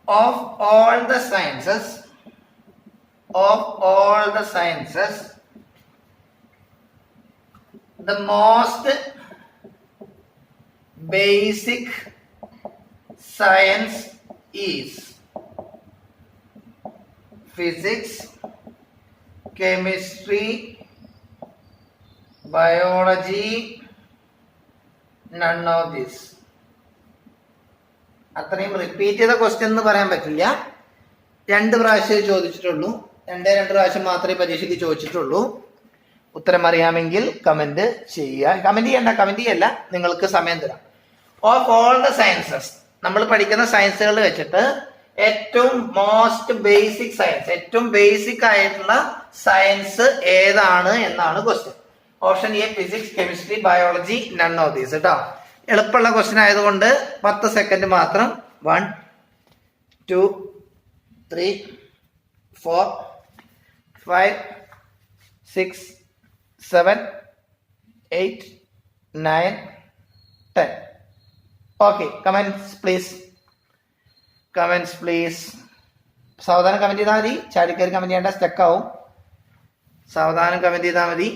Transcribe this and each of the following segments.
of all the sciences, the most basic science is physics, chemistry, biology, none of this. അത്രയും repeat ചെയ്ത question എന്ന് പറയാൻ പറ്റില്ല. 2 പ്രാവശ്യമേ ചോദിച്ചിട്ടുള്ളൂ. 2 പ്രാവശ്യം മാത്രമേ പരീക്ഷയ്ക്ക് ചോദിച്ചിട്ടുള്ളൂ. ഉത്തരം അറിയാമെങ്കിൽ കമന്റ് ചെയ്യുക. കമന്റ് ചെയ്യല്ല, നിങ്ങൾക്ക് സമയം തരാം. ഓഫ് ഓൾ ദ സയൻസസ്, നമ്മൾ പഠിക്കുന്ന സയൻസുകൾ വെച്ചിട്ട് ഏറ്റവും മോസ്റ്റ് ബേസിക് സയൻസ്, ഏറ്റവും ബേസിക് ആയിട്ടുള്ള സയൻസ് ഏതാണ് എന്നാണ് question. Option A physics, chemistry, biology, none of these. കേട്ടോ, എളുപ്പമുള്ള ക്വസ്റ്റ്യൻ ആയതുകൊണ്ട് 10 സെക്കൻഡ് മാത്രം. 1 2 3 4 5 6 7 8 9 10. Okay, comments please. സാവധാനം കമന്റ് ചെയ്താൽ മതി, ചാടിക്കയറി കമന്റ് ചെയ്യേണ്ട, സ്റ്റക്ക് ആവും. സാവധാനം കമന്റ് ചെയ്താൽ മതി.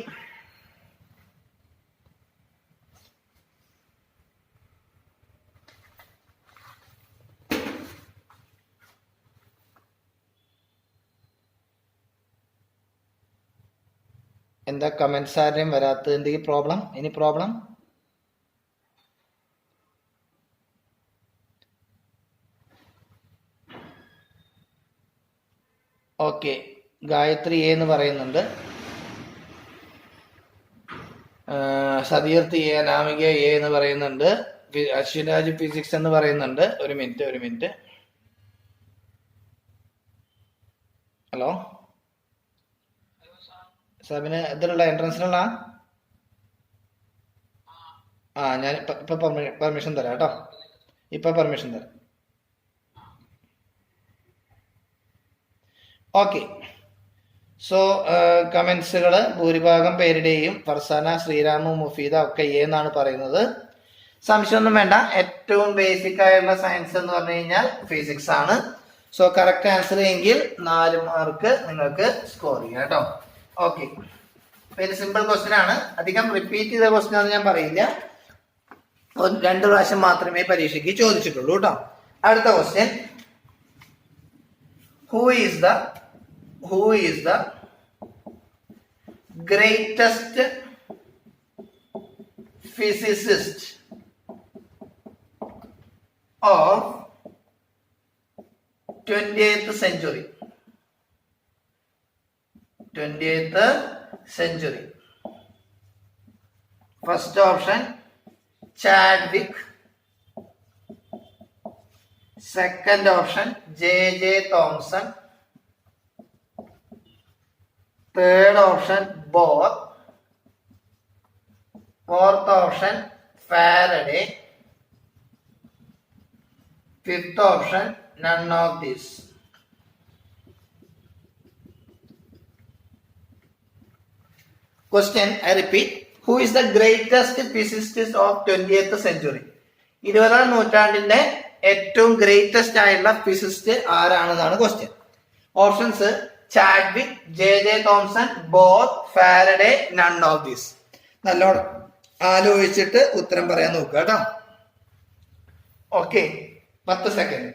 എന്താ കമന്റ്സ് ആരെയും വരാത്തത്? എന്തെങ്കിലും problem? Any problem? Okay, Gayathri A എന്ന് പറയുന്നുണ്ട്, സതീർത്ത് എ, നാമിക എ എന്ന് പറയുന്നുണ്ട്, അശ്വിൻരാജ് ഫിസിക്സ് എന്ന് പറയുന്നുണ്ട്. ഒരു മിനിറ്റ്. ഹലോ സാബിന്, ഇതിലുള്ള എൻട്രൻസിനുള്ള ഞാൻ ഇപ്പൊ പെർമിഷൻ തരാം കേട്ടോ. പെർമിഷൻ തരാം. ഓക്കെ, സോ കമന്റ്സുകൾ ഭൂരിഭാഗം പേരുടെയും ഫർസാന, ശ്രീരാമു, മുഫീദ ഒക്കെ എന്നാണ് പറയുന്നത്. സംശയമൊന്നും വേണ്ട, ഏറ്റവും ബേസിക് ആയിട്ടുള്ള സയൻസ് എന്ന് പറഞ്ഞു കഴിഞ്ഞാൽ ഫിസിക്സ് ആണ്. സോ കറക്റ്റ് ആൻസർ എങ്കിൽ 4 മാർക്ക് നിങ്ങൾക്ക് സ്കോർ ചെയ്യാം കേട്ടോ. ഓക്കെ, വെരി സിമ്പിൾ ക്വസ്റ്റ്യൻ ആണ്. അധികം റിപ്പീറ്റ് ചെയ്ത ക്വസ്റ്റ്യൻ ആണെന്ന് ഞാൻ പറയില്ല. 2 പ്രാവശ്യം മാത്രമേ പരീക്ഷയ്ക്ക് ചോദിച്ചിട്ടുള്ളൂ കേട്ടോ. അടുത്ത question, who is the greatest physicist of 20th century? 20th century. First option Chadwick, second option J.J. Thomson, third option Bohr, fourth option Faraday, fifth option none of these. Question, I repeat, who is the greatest physicist of 20th century? 20ാം നൂറ്റാണ്ടിന്റെ ഏറ്റവും greatest ആയിട്ടുള്ള physicist ആരാണെന്നാണ് question. Options Chadwick, J.J. Thomson, Bohr, Faraday, none of these. നല്ലോണം ആലോചിച്ചിട്ട് ഉത്തരം പറയാൻ നോക്കുക കേട്ടോ. Okay, 10 second.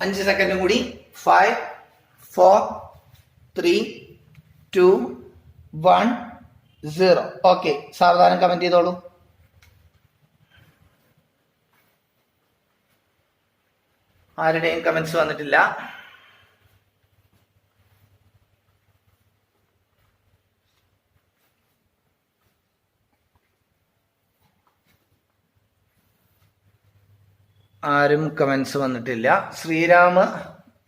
അഞ്ച് സെക്കൻഡും കൂടി. 5 4 3 2 1 0. ഓക്കെ, സാവധാനം കമന്റ് ചെയ്തോളൂ. ആരുടെയും കമന്റ്സ് വന്നിട്ടില്ല. ആരും കമന്റ്സ് വന്നിട്ടില്ല. ശ്രീരാമ്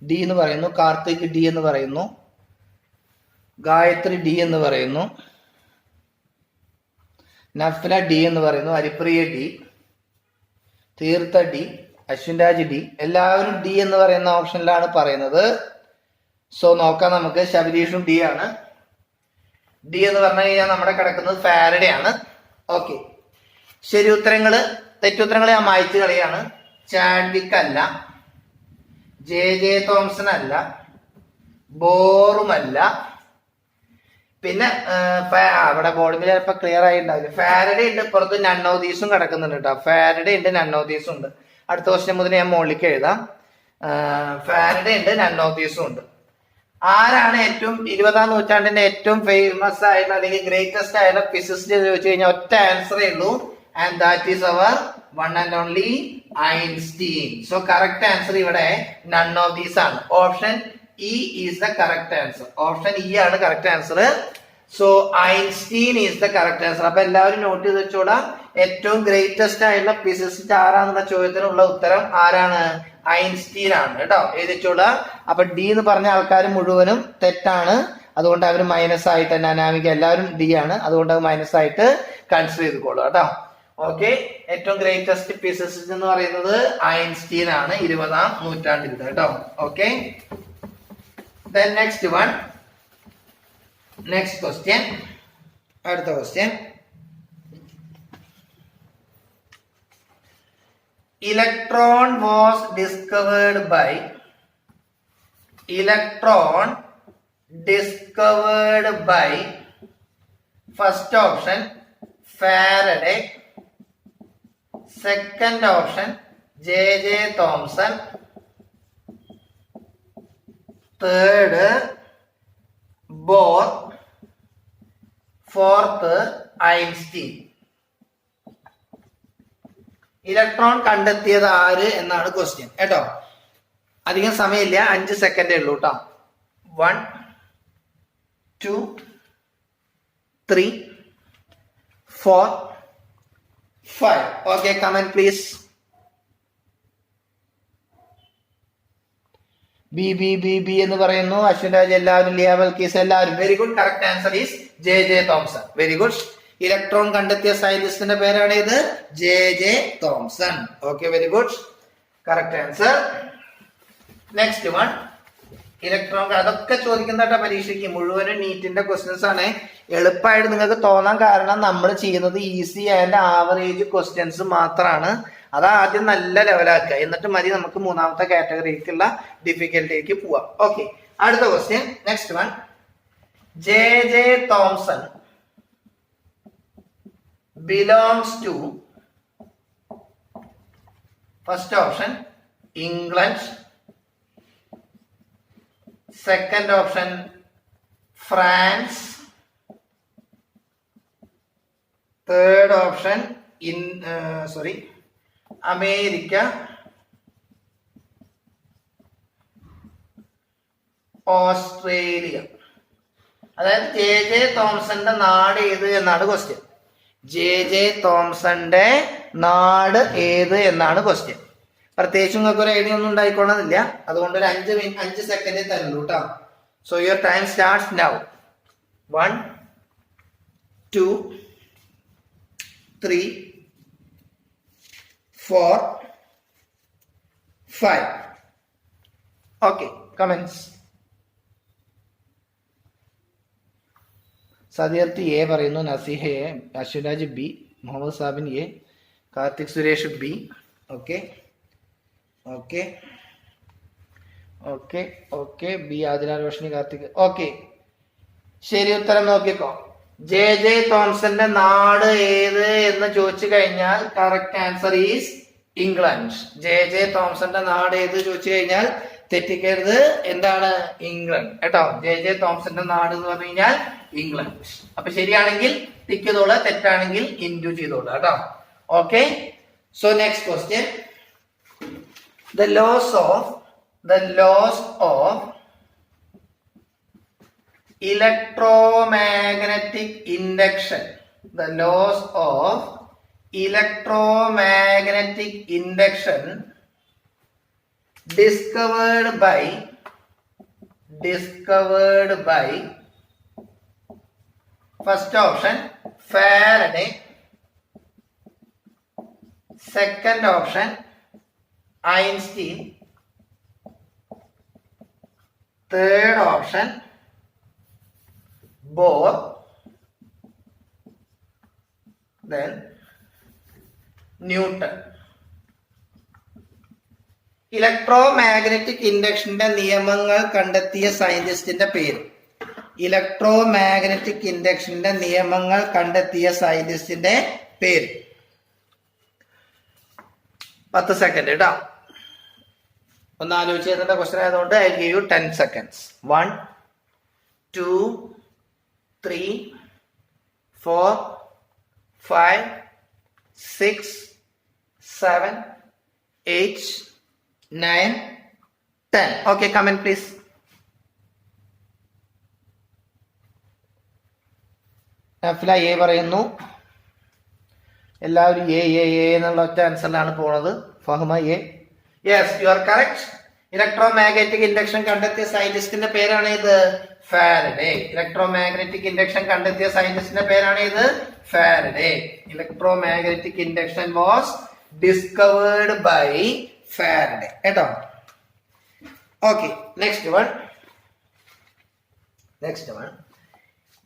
ഡി എന്ന് പറയുന്നു, കാർത്തിക് ഡി എന്ന് പറയുന്നു, ഗായത്രി ഡി എന്ന് പറയുന്നു, നഫ്ല ഡി എന്ന് പറയുന്നു, ഹരിപ്രിയ ഡി, തീർത്ത ഡി, അശ്വിൻ രാജ് ഡി, എല്ലാവരും ഡി എന്ന് പറയുന്ന ഓപ്ഷനിലാണ് പറയുന്നത്. സോ നോക്കാം നമുക്ക്. ശബരീഷും ഡി ആണ്. ഡി എന്ന് പറഞ്ഞു കഴിഞ്ഞാൽ നമ്മുടെ കിടക്കുന്നത് ഫാരഡേ ആണ്. ഓക്കെ, ശരി ഉത്തരങ്ങള്, തെറ്റുത്തരങ്ങൾ ഞാൻ മായ്ച്ചു കളിയാണ്. ചാഡ്വിക് അല്ല, ജെ തോംസൺ അല്ല, ബോറുമല്ല, പിന്നെ അവിടെ ബോർഡിൽ ചിലപ്പോൾ ക്ലിയർ ആയി ഉണ്ടാവില്ല. ഫാരഡേ ഉണ്ട്, പുറത്ത് നൺ ഓഫ് ദീസും കിടക്കുന്നുണ്ട് കേട്ടോ. ഫാരഡേ ഉണ്ട്, നൺ ഓഫ് ദീസും ഉണ്ട്. അടുത്ത ക്വസ്റ്റ്യൻ മുതൽ ഞാൻ മുകളിലേക്ക് എഴുതാം. ഫാരഡേ ഉണ്ട്, നൺ ഓഫ് ദീസും ഉണ്ട്. ആരാണ് ഏറ്റവും 20ാം നൂറ്റാണ്ടിന്റെ ഏറ്റവും ഫേമസ് ആയിട്ടുള്ള അല്ലെങ്കിൽ ഗ്രേറ്റസ്റ്റ് ആയിട്ടുള്ള ഫിസിസിസ്റ്റ് ചോദിച്ചു കഴിഞ്ഞാൽ ഒറ്റ ആൻസറേ ഉള്ളൂ, and that is our one and only Einstein. So correct answer ഇവിടെ നൺ ഓഫ് ദീസ് ആണ്. Option E is the correct answer. Option E ആണ് correct answer. So Einstein is the correct answer. അപ്പൊ എല്ലാവരും നോട്ട് ചെയ്ത് വെച്ചോടാ. ഏറ്റവും greatest ആയിട്ടുള്ള physicist ആരാന്നുള്ള ചോദ്യത്തിനുള്ള ഉത്തരം ആരാണ്? ഐൻസ്റ്റീൻ ആണ് കേട്ടോ. എഴുതിച്ചോടാ. അപ്പൊ ഡി എന്ന് പറഞ്ഞ ആൾക്കാർ മുഴുവനും തെറ്റാണ്. അതുകൊണ്ട് അവർ മൈനസ് ആയിട്ട് തന്നെ, അനാമിക എല്ലാവരും ഡി ആണ്, അതുകൊണ്ട് അത് മൈനസ് ആയിട്ട് കൺസിഡർ ചെയ്തുകൊള്ളു കേട്ടോ. ഓക്കെ, ഏറ്റവും ഗ്രേറ്റസ്റ്റ് ഫിസിസിസ്റ്റ് എന്ന് പറയുന്നത് ഐൻസ്റ്റീൻ ആണ് 20ാം നൂറ്റാണ്ടിൽ കേട്ടോ. Okay, then next one, next question, അടുത്ത question. Electron was discovered by first option Faraday, second option J.J. Thomson, third Bohr, fourth Einstein. Electron കണ്ടെത്തിയത് ആര് എന്നാണ് ക്വസ്റ്റ്യൻ കേട്ടോ. അധികം സമയമില്ല, 5 സെക്കൻഡേ ഉള്ളൂ കേട്ടോ. 1 2 3 4 5. Okay, comment please. B B B B എന്ന് പറയുന്നു. അശ്വിൻ രാജ് എല്ലാവരും, ലിയ ബൽക്കീസ് എല്ലാവരും. Very good. Correct answer is J.J. Thomson. Very good. Electron കണ്ടെത്തിയ സയന്റിസ്റ്റിന്റെ പേരാണ് ഇത്, J.J. Thomson. Okay, very good. Correct answer. Next one. Electron അതൊക്കെ ചോദിക്കുന്ന പരീക്ഷയ്ക്ക് മുഴുവനും നീറ്റിന്റെ ക്വസ്റ്റ്യൻസ് ആണ്. എളുപ്പമായിട്ട് നിങ്ങൾക്ക് തോന്നാൻ കാരണം നമ്മൾ ചെയ്യുന്നത് ഈസി ആൻഡ് ആവറേജ് ക്വസ്റ്റ്യൻസ് മാത്രമാണ്. അത് ആദ്യം നല്ല ലെവലാക്കുക, എന്നിട്ട് മതി നമുക്ക് മൂന്നാമത്തെ കാറ്റഗറിക്കുള്ള ഡിഫിക്കൽറ്റിക്ക് പോവാം. ഓക്കെ, അടുത്ത question. Next one. J.J. Thomson belongs to first option England, second option France, third option America, Australia. അതായത് J.J. തോംസന്റെ നാട് ഏത് എന്നാണ് ക്വസ്റ്റ്യൻ. J.J. തോംസന്റെ നാട് ഏത് എന്നാണ് ക്വസ്റ്റ്യൻ. പ്രത്യേകിച്ച് നിങ്ങൾക്ക് ഒരു ഐഡിയ ഒന്നും ഉണ്ടായിക്കൊള്ളുന്നില്ല, അതുകൊണ്ട് ഒരു 5 സെക്കൻഡ് തരുള്ളൂ കേട്ടോ. So your time starts now. 1 2 3 4 5. Okay, comments. Sadiyarth A പറയുന്നു, Naseeha A, Ashwinraj B, Muhammad Sabin A, Karthik Suresh B. Okay okay okay okay B, Adila Roshini, Karthik. Okay, ശരി ഉത്തരം നോക്കിക്കോ. J.J. തോംസന്റെ നാട് ഏത് എന്ന് ചോദിച്ചു കഴിഞ്ഞാൽ correct answer is England. J.J. തോംസന്റെ നാട് ഏത് ചോദിച്ചു കഴിഞ്ഞാൽ തെറ്റിക്കരുത്, എന്താണ്? ഇംഗ്ലണ്ട് കേട്ടോ. J.J. തോംസന്റെ നാട് എന്ന് പറഞ്ഞു കഴിഞ്ഞാൽ ഇംഗ്ലണ്ട്. അപ്പൊ ശരിയാണെങ്കിൽ ടിക്ക് ചെയ്തോളാം, തെറ്റാണെങ്കിൽ ഇൻഡു ചെയ്തോളാം കേട്ടോ. Okay, so next question. The laws of electromagnetic induction. The laws of electromagnetic induction discovered by first option Faraday, second option Einstein, third option Bohr, then Newton. Electromagnetic ഇൻഡക്ഷന്റെ നിയമങ്ങൾ കണ്ടെത്തിയ സയന്റിസ്റ്റിന്റെ പേര്. Electro magnetic ഇൻഡക്ഷന്റെ നിയമങ്ങൾ കണ്ടെത്തിയ സയന്റിസ്റ്റിന്റെ പേര്. 10 second കേട്ടോ. ഒന്ന് ആലോചിച്ച് തരേണ്ട ക്വസ്റ്റൻ ആയതുകൊണ്ട് I give you 10 seconds. 1 2 3 4 5 6 7 8 9 10. Okay, comment please. Nafla A പറയുന്നു. എല്ലാവരും എ എ എ എന്നുള്ള ഒറ്റ ആൻസറിലാണ് പോണത്. Fahma A. Yes, U are correct. Electro magnetic induction കണ്ടെത്തിയ സയന്റിസ്റ്റിന്റെ പേരാണ് ഇത് ഫാരഡേ. ഇലക്ട്രോ മാഗ്നറ്റിക് ഇൻഡക്ഷൻ കണ്ടെത്തിയ സയന്റിസ്റ്റിന്റെ പേരാണ് ഇത് Faraday. Electromagnetic induction was discovered by Faraday കേട്ടോ. Okay, next one.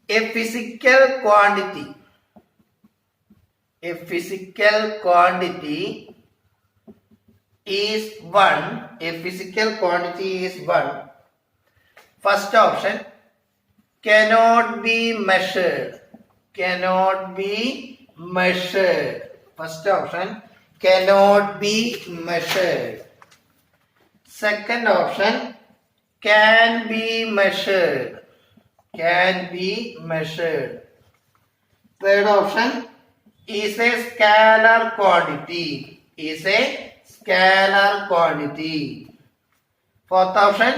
A physical quantity is one. A physical quantity is one. First option, cannot be measured. First option, cannot be measured. Second option, can be measured. Third option, is a scalar quantity. Fourth option,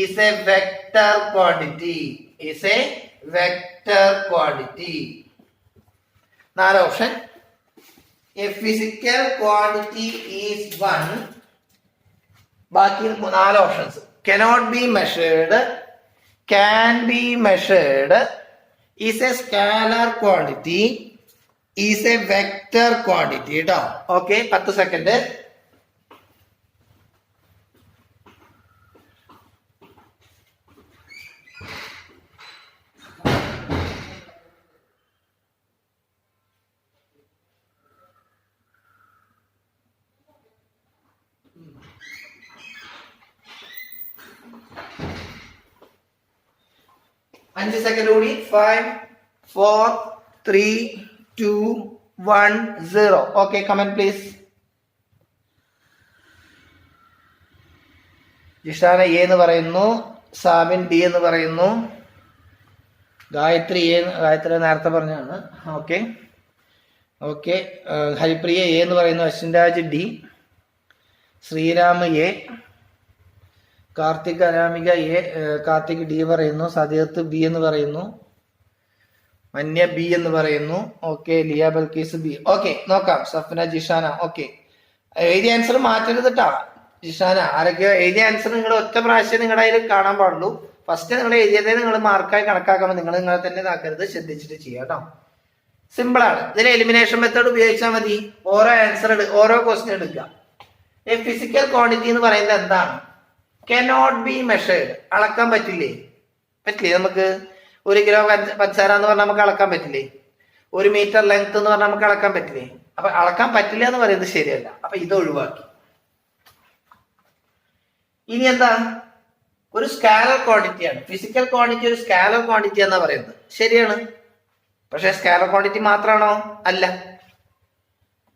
is a vector quantity. Third option, a physical quantity is one. ബാക്കി 4 options. cannot be measured, can be measured, is a scalar quantity, is a vector quantity കേട്ടോ. Okay, 10 second. അഞ്ച് second കൂടി. 5 4 3 2 1 0. Okay, comment please. Jishana A എന്ന് പറയുന്നു, Sabin D എന്ന് പറയുന്നു, ഗായത്രി നേരത്തെ പറഞ്ഞാണ്. ഓക്കെ, ഹരിപ്രിയ എ എന്ന് പറയുന്നു, Ashwin Raj D, Sreerama A, Karthik Anamika A, Karthik D പറയുന്നു, സദിയത്ത് ബി എന്ന് പറയുന്നു, മന്യ ബി എന്ന് പറയുന്നു. Okay, Liya Balkees B. Okay, നോക്കാം. സഫ്ന, ജിഷാന. ഓക്കെ, എഴുതിയ ആൻസർ മാറ്റരുത് കേട്ടോ. ജിഷാന, ആരൊക്കെ എഴുതിയ ആൻസർ നിങ്ങൾ ഒറ്റ പ്രാവശ്യം നിങ്ങളുടെ അതിൽ കാണാൻ പാടുള്ളൂ. ഫസ്റ്റ് നിങ്ങൾ എഴുതിയതേ നിങ്ങൾ മാർക്കായി കണക്കാക്കുമ്പോൾ നിങ്ങൾ നിങ്ങളെ തന്നെ ഇതാക്കരുത്, ശ്രദ്ധിച്ചിട്ട് ചെയ്യാം കേട്ടോ. സിമ്പിൾ ആണ്. ഇതിൽ എലിമിനേഷൻ മെത്തേഡ് ഉപയോഗിച്ചാൽ മതി. ഓരോ ക്വസ്റ്റ്യൻ എടുക്കുക. ഈ ഫിസിക്കൽ ക്വാണ്ടിറ്റി എന്ന് പറയുന്നത് എന്താണ്? Cannot be measured. അളക്കാൻ പറ്റില്ലേ? നമുക്ക് 1 കിലോ പഞ്ചസാര എന്ന് പറഞ്ഞാൽ നമുക്ക് അളക്കാൻ പറ്റില്ലേ? 1 മീറ്റർ ലെങ്ത് എന്ന് പറഞ്ഞാൽ നമുക്ക് അളക്കാൻ പറ്റില്ലേ? അപ്പൊ അളക്കാൻ പറ്റില്ല എന്ന് പറയുന്നത് ശരിയല്ല. അപ്പൊ ഇത് ഒഴിവാക്കി. ഇനി എന്താ? ഒരു സ്കാലർ ക്വാണ്ടിറ്റിയാണ്. ഫിസിക്കൽ ക്വാണ്ടിറ്റി ഒരു സ്കാലർ ക്വാണ്ടിറ്റി എന്നാ പറയുന്നത്. ശരിയാണ്. പക്ഷെ സ്കാലർ ക്വാണ്ടിറ്റി മാത്രമാണോ? അല്ല.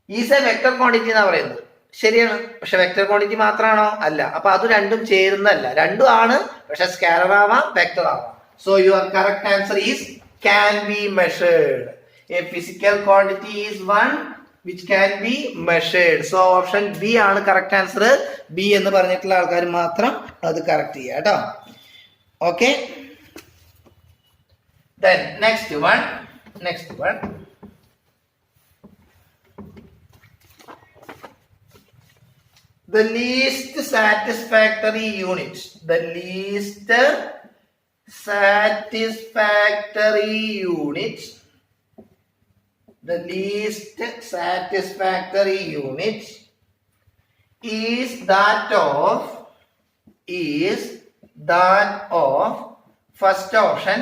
ഈസ് എ വെക്ടർ ക്വാണ്ടിറ്റി എന്നാ പറയുന്നത്. ശരിയാണ്. പക്ഷെ വെക്ടർ ക്വാണ്ടിറ്റി മാത്രമാണോ? അല്ല. അപ്പൊ അത് രണ്ടും ചേരുന്നല്ല. രണ്ടും ആണ്, പക്ഷെ സ്കാലർ ആവാം, വെക്ടർ ആവാം. So your correct answer is can be measured. A physical quantity is one which can be measured. So option B ആണ് കറക്റ്റ് ആൻസർ. ബി എന്ന് പറഞ്ഞിട്ടുള്ള ആൾക്കാർ മാത്രം അത് കറക്റ്റ് ചെയ്യുക കേട്ടോ. Okay, then next one. The least satisfactory unit. The least satisfactory unit the least satisfactory unit is that of first option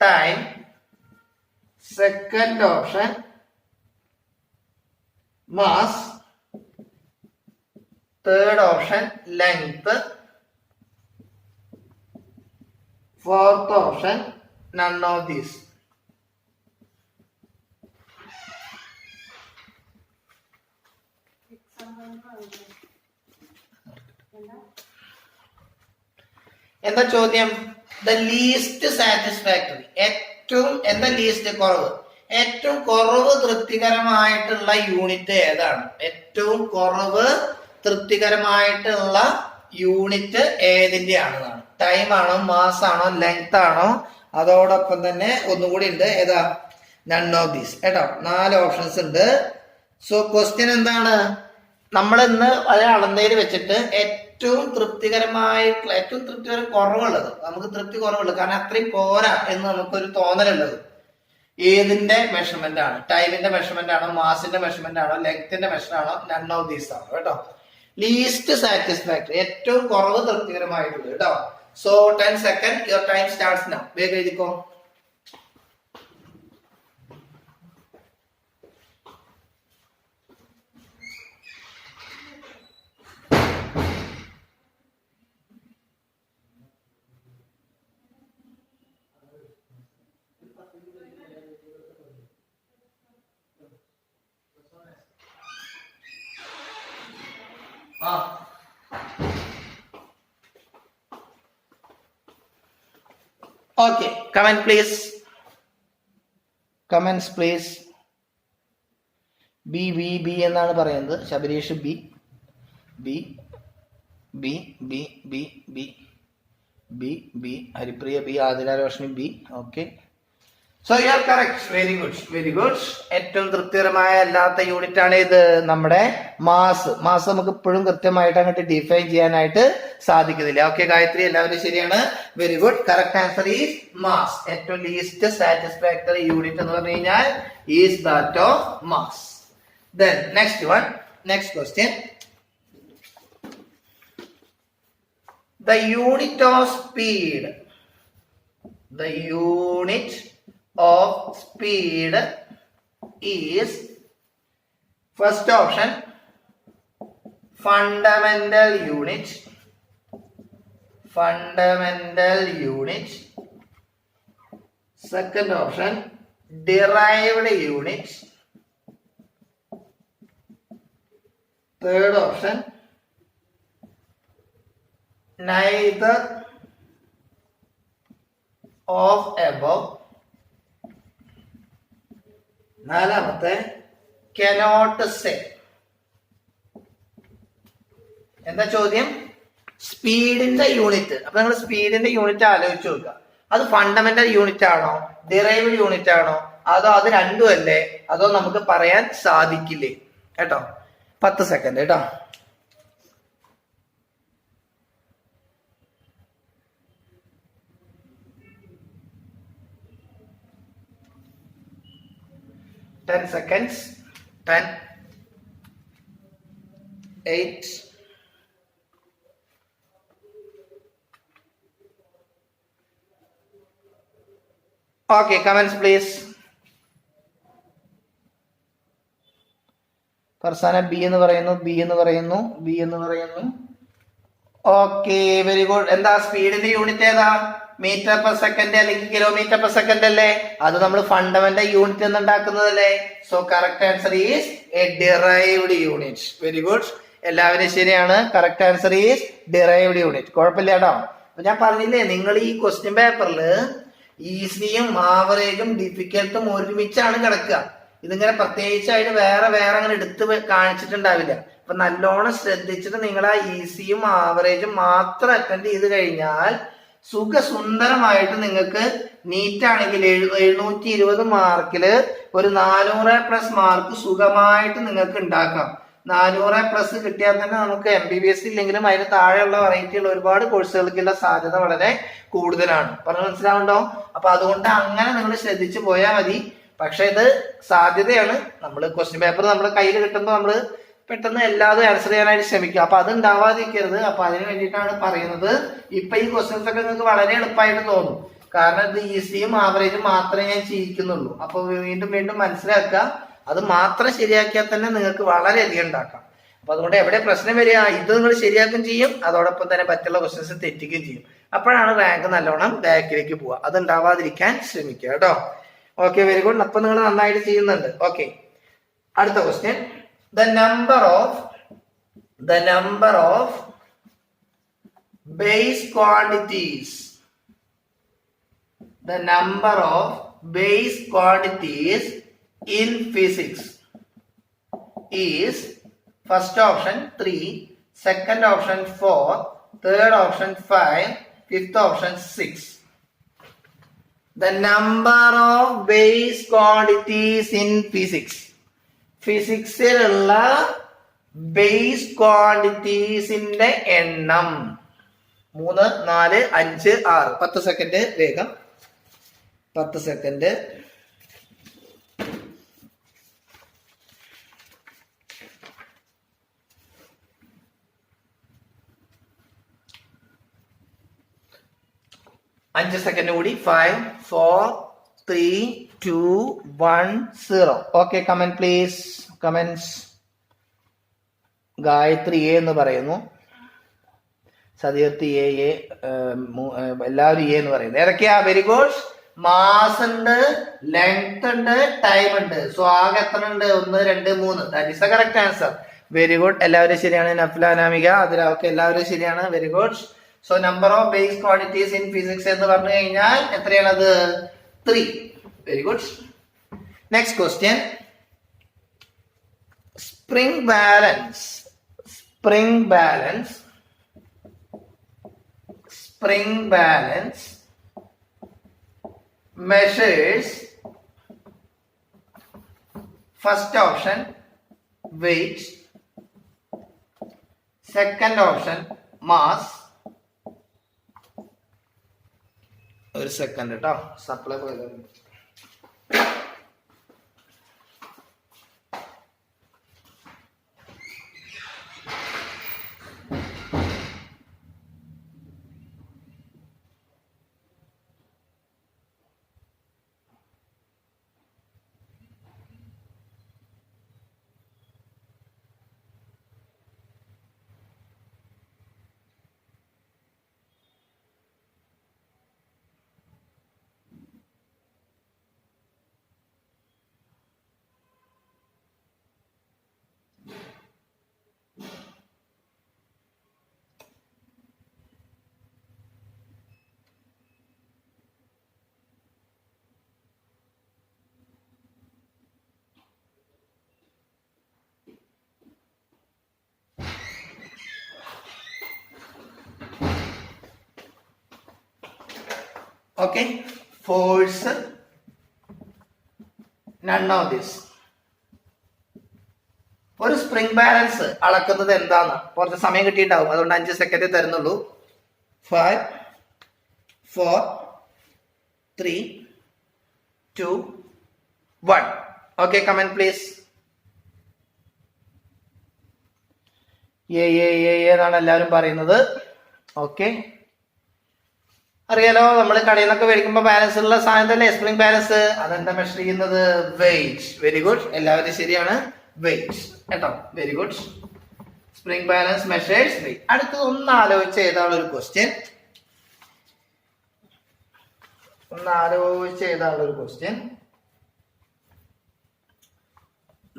time, second option mass, third option length, fourth option none of these. എന്താ ചോദ്യം? The least satisfactory, ഏറ്റവും എന്താ least? കുറവ്. ഏറ്റവും കുറവ് തൃപ്തികരമായിട്ടുള്ള unit ഏതാണ്? ഏറ്റവും കുറവ് തൃപ്തികരമായിട്ടുള്ള യൂണിറ്റ് ഏതിന്റെ ആണെന്നാണ്. ടൈം ആണോ, മാസ് ആണോ, ലെങ്ത് ആണോ? അതോടൊപ്പം തന്നെ ഒന്നുകൂടി ഉണ്ട്, ഏതാ? None of these. കേട്ടോ, 4 ഓപ്ഷൻസ് ഉണ്ട്. സോ ക്വസ്റ്റ്യൻ എന്താണ്? നമ്മൾ ഇന്ന് അത് അളന്നതിൽ വെച്ചിട്ട് ഏറ്റവും തൃപ്തികരം കുറവുള്ളത്, നമുക്ക് തൃപ്തി കുറവുള്ളത്, കാരണം അത്രയും പോരാ എന്ന് നമുക്കൊരു തോന്നലുള്ളത് ഏതിന്റെ മെഷർമെന്റ് ആണ്? ടൈമിന്റെ മെഷർമെന്റ് ആണോ, മാസിന്റെ മെഷർമെന്റ് ആണോ, ലെങ്ത്തിന്റെ മെഷർ ആണോ, നൺ ഓഫ് ദീസ് ആണോ? കേട്ടോ, ലീസ്റ്റ് സാറ്റിസ്ഫാക്ടറി, ഏറ്റവും കുറവ് തൃപ്തികരമായിട്ടുള്ളത്. കേട്ടോ. So 10 second, your time starts now. വേഗം എഴുതിക്കോ. Okay, comment please. Comments please. B എന്നാണ് പറയുന്നത്. Shabareesh B, Haripriya B, Adila Roshni B. Okay, so you are correct. Very good. ഏറ്റവും തൃപ്തികരമായ അല്ലാത്ത യൂണിറ്റ് ആണ് ഇത്, നമ്മുടെ മാസ്. നമുക്ക് ഇപ്പോഴും കൃത്യമായിട്ട് അങ്ങോട്ട് ഡിഫൈൻ ചെയ്യാനായിട്ട് സാധിക്കുന്നില്ല. ഓക്കെ ഗായത്രി, എല്ലാവരും ശരിയാണ്. Very good. Correct answer is mass. ഏറ്റവും ലീസ്റ്റ് സാറ്റിസ്ഫാക്ടറി യൂണിറ്റ് എന്ന് പറഞ്ഞു കഴിഞ്ഞാൽ is that of mass. Then next question. The unit of speed is first option fundamental unit, second option derived unit, third option neither of above, നാലാമത്തെ cannot say. എന്താ ചോദ്യം? സ്പീഡിന്റെ unit. അപ്പൊ നിങ്ങൾ സ്പീഡിന്റെ unit ആലോചിച്ച് നോക്കുക. അത് ഫണ്ടമെന്റൽ യൂണിറ്റ് ആണോ, derived unit ആണോ, അതോ അത് രണ്ടും അല്ലേ, അതോ നമുക്ക് പറയാൻ സാധിക്കില്ലേ? കേട്ടോ, 10 സെക്കൻഡ് കേട്ടോ. Ten seconds. 10, 8, 7. Okay, comments please. Farsana B എന്ന് പറയുന്നു. Okay, very good. എന്താ സ്പീഡിന്റെ യൂണിറ്റ് ഏതാ? മീറ്റർ പെർ സെക്കൻഡ് അല്ലെങ്കിൽ കിലോമീറ്റർ പെർ സെക്കൻഡ് അല്ലേ? അത് നമ്മൾ ഫണ്ടമെന്റൽ യൂണിറ്റ് എന്ന് ഉണ്ടാക്കുന്നതല്ലേ? So correct answer is a derived unit. Very good, എല്ലാവരും ശരിയാണ്. Correct answer is derived unit. കുഴപ്പമില്ല കേട്ടോ. അപ്പൊ ഞാൻ പറഞ്ഞില്ലേ, നിങ്ങൾ ഈ ക്വസ്റ്റ്യൻ പേപ്പറിൽ ഈസിയും ആവറേജും ഡിഫിക്കൽട്ടും ഒരുമിച്ചാണ് കിടക്കുക. ഇതിങ്ങനെ പ്രത്യേകിച്ചായിട്ട് വേറെ അങ്ങനെ എടുത്ത് കാണിച്ചിട്ടുണ്ടാവില്ല. അപ്പൊ നല്ലോണം ശ്രദ്ധിച്ചിട്ട് നിങ്ങൾ ആ ഈസിയും ആവറേജും മാത്രം അറ്റൻഡ് ചെയ്ത് കഴിഞ്ഞാൽ സുഖസുന്ദരമായിട്ട് നിങ്ങൾക്ക് നീറ്റ് ആണെങ്കിൽ 720 മാർക്കില് ഒരു 400+ മാർക്ക് സുഖമായിട്ട് നിങ്ങൾക്ക് ഉണ്ടാക്കാം. 400+ കിട്ടിയാൽ തന്നെ നമുക്ക് MBBS ഇല്ലെങ്കിലും അതിന് താഴെയുള്ള വെറൈറ്റിയുള്ള ഒരുപാട് കോഴ്സുകൾക്കുള്ള സാധ്യത വളരെ കൂടുതലാണ്. പറഞ്ഞു മനസ്സിലാവുണ്ടോ? അപ്പൊ അതുകൊണ്ട് അങ്ങനെ നിങ്ങൾ ശ്രദ്ധിച്ചു പോയാൽ മതി. പക്ഷെ ഇത് സാധ്യതയാണ്. നമ്മൾ ക്വസ്റ്റ്യൻ പേപ്പർ നമ്മുടെ കയ്യിൽ കിട്ടുമ്പോൾ നമ്മൾ പെട്ടെന്ന് എല്ലാതും ആൻസർ ചെയ്യാനായിട്ട് ശ്രമിക്കുക. അപ്പൊ അത് ഉണ്ടാവാതിരിക്കരുത്. അപ്പൊ അതിന് വേണ്ടിയിട്ടാണ് പറയുന്നത്. ഇപ്പൊ ഈ ക്വസ്റ്റ്യൻസ് ഒക്കെ നിങ്ങൾക്ക് വളരെ എളുപ്പമായിട്ട് തോന്നും. കാരണം ഇത് ഈസിയും ആവറേജും മാത്രമേ ഞാൻ ചെയ്യിക്കുന്നുള്ളൂ. അപ്പൊ വീണ്ടും വീണ്ടും മനസ്സിലാക്കുക. അത് മാത്രം ശരിയാക്കിയാൽ തന്നെ നിങ്ങൾക്ക് വളരെയധികം ഉണ്ടാക്കാം. അപ്പൊ അതുകൊണ്ട് എവിടെ പ്രശ്നം വരിക, ഇത് നിങ്ങൾ ശരിയാക്കുകയും ചെയ്യും, അതോടൊപ്പം തന്നെ മറ്റുള്ള ക്വസ്റ്റ്യൻസ് തെറ്റിക്കുകയും ചെയ്യും. അപ്പോഴാണ് റാങ്ക് നല്ലോണം ബാക്കിലേക്ക് പോവുക. അത് ഉണ്ടാവാതിരിക്കാൻ ശ്രമിക്കുക കേട്ടോ. Okay, very good. അപ്പൊ നിങ്ങൾ നന്നായിട്ട് ചെയ്യുന്നുണ്ട്. ഓക്കെ, അടുത്ത question. The number of base quantities. The number of base quantities in physics is first option 3, second option 4, third option 5, fifth option 6. The number of base quantities in physics. ഫിസിക്സിലുള്ള base ക്വാണ്ടിറ്റീസിന്റെ എണ്ണം 3, 4, 5, 6. 10 second വേഗം. 10 second. അഞ്ച് second കൂടി. 5, 4, 3, 2, 1, 0. Okay, comment please. Comments. Gayathri A എന്ന് പറയുന്നു. Satheerthi A, എല്ലാവരും A എന്ന് പറയുന്നു. ഏതൊക്കെയാ? Very good. മാസ് ഉണ്ട്, ലെങ്ത് ഉണ്ട്, ടൈം ഉണ്ട്. സോ ആകെ എത്ര ഉണ്ട്? 1, 2, 3. That is the correct answer. Very good. എല്ലാവരും ശരിയാണ്. നഫ്ല, അനാമിക, അതിലൊക്കെ എല്ലാവരും ശരിയാണ്. Very good. So number of base quantities in physics എന്ന് പറഞ്ഞു കഴിഞ്ഞാൽ എത്രയാണത്? 3. Very good. Next question. Spring balance measures first option weight, second option mass. ഒരു സെക്കൻഡ് കേട്ടോ, സപ്ലൈ പോയത്. Okay, force, none of this. ഒരു സ്പ്രിംഗ് ബാലൻസ് അളക്കുന്നത് എന്താന്ന് കുറച്ച് സമയം കിട്ടിയിട്ടുണ്ടാവും. അതുകൊണ്ട് 5 സെക്കൻഡ് തരുന്നുള്ളൂ. 5, 4, 3, 2, 1. Okay, comment please. എന്നാണ് എല്ലാവരും പറയുന്നത്. ഓക്കെ, അറിയാലോ, നമ്മൾ കടയിൽ നിന്നൊക്കെ മേടിക്കുമ്പോൾ ബാലൻസ് ഉള്ള സാധനം തന്നെ സ്പ്രിംഗ് ബാലൻസ്. അതെന്താ മെഷർ ചെയ്യുന്നത്? വെയിറ്റ്. വെരി ഗുഡ്, എല്ലാവരും ശരിയാണ്. വെയിറ്റ് കേട്ടോ. Very good. Spring balance measures weight. അടുത്തത് ഒന്ന് ആലോചിച്ച് ഏതാണ് ഒരു question.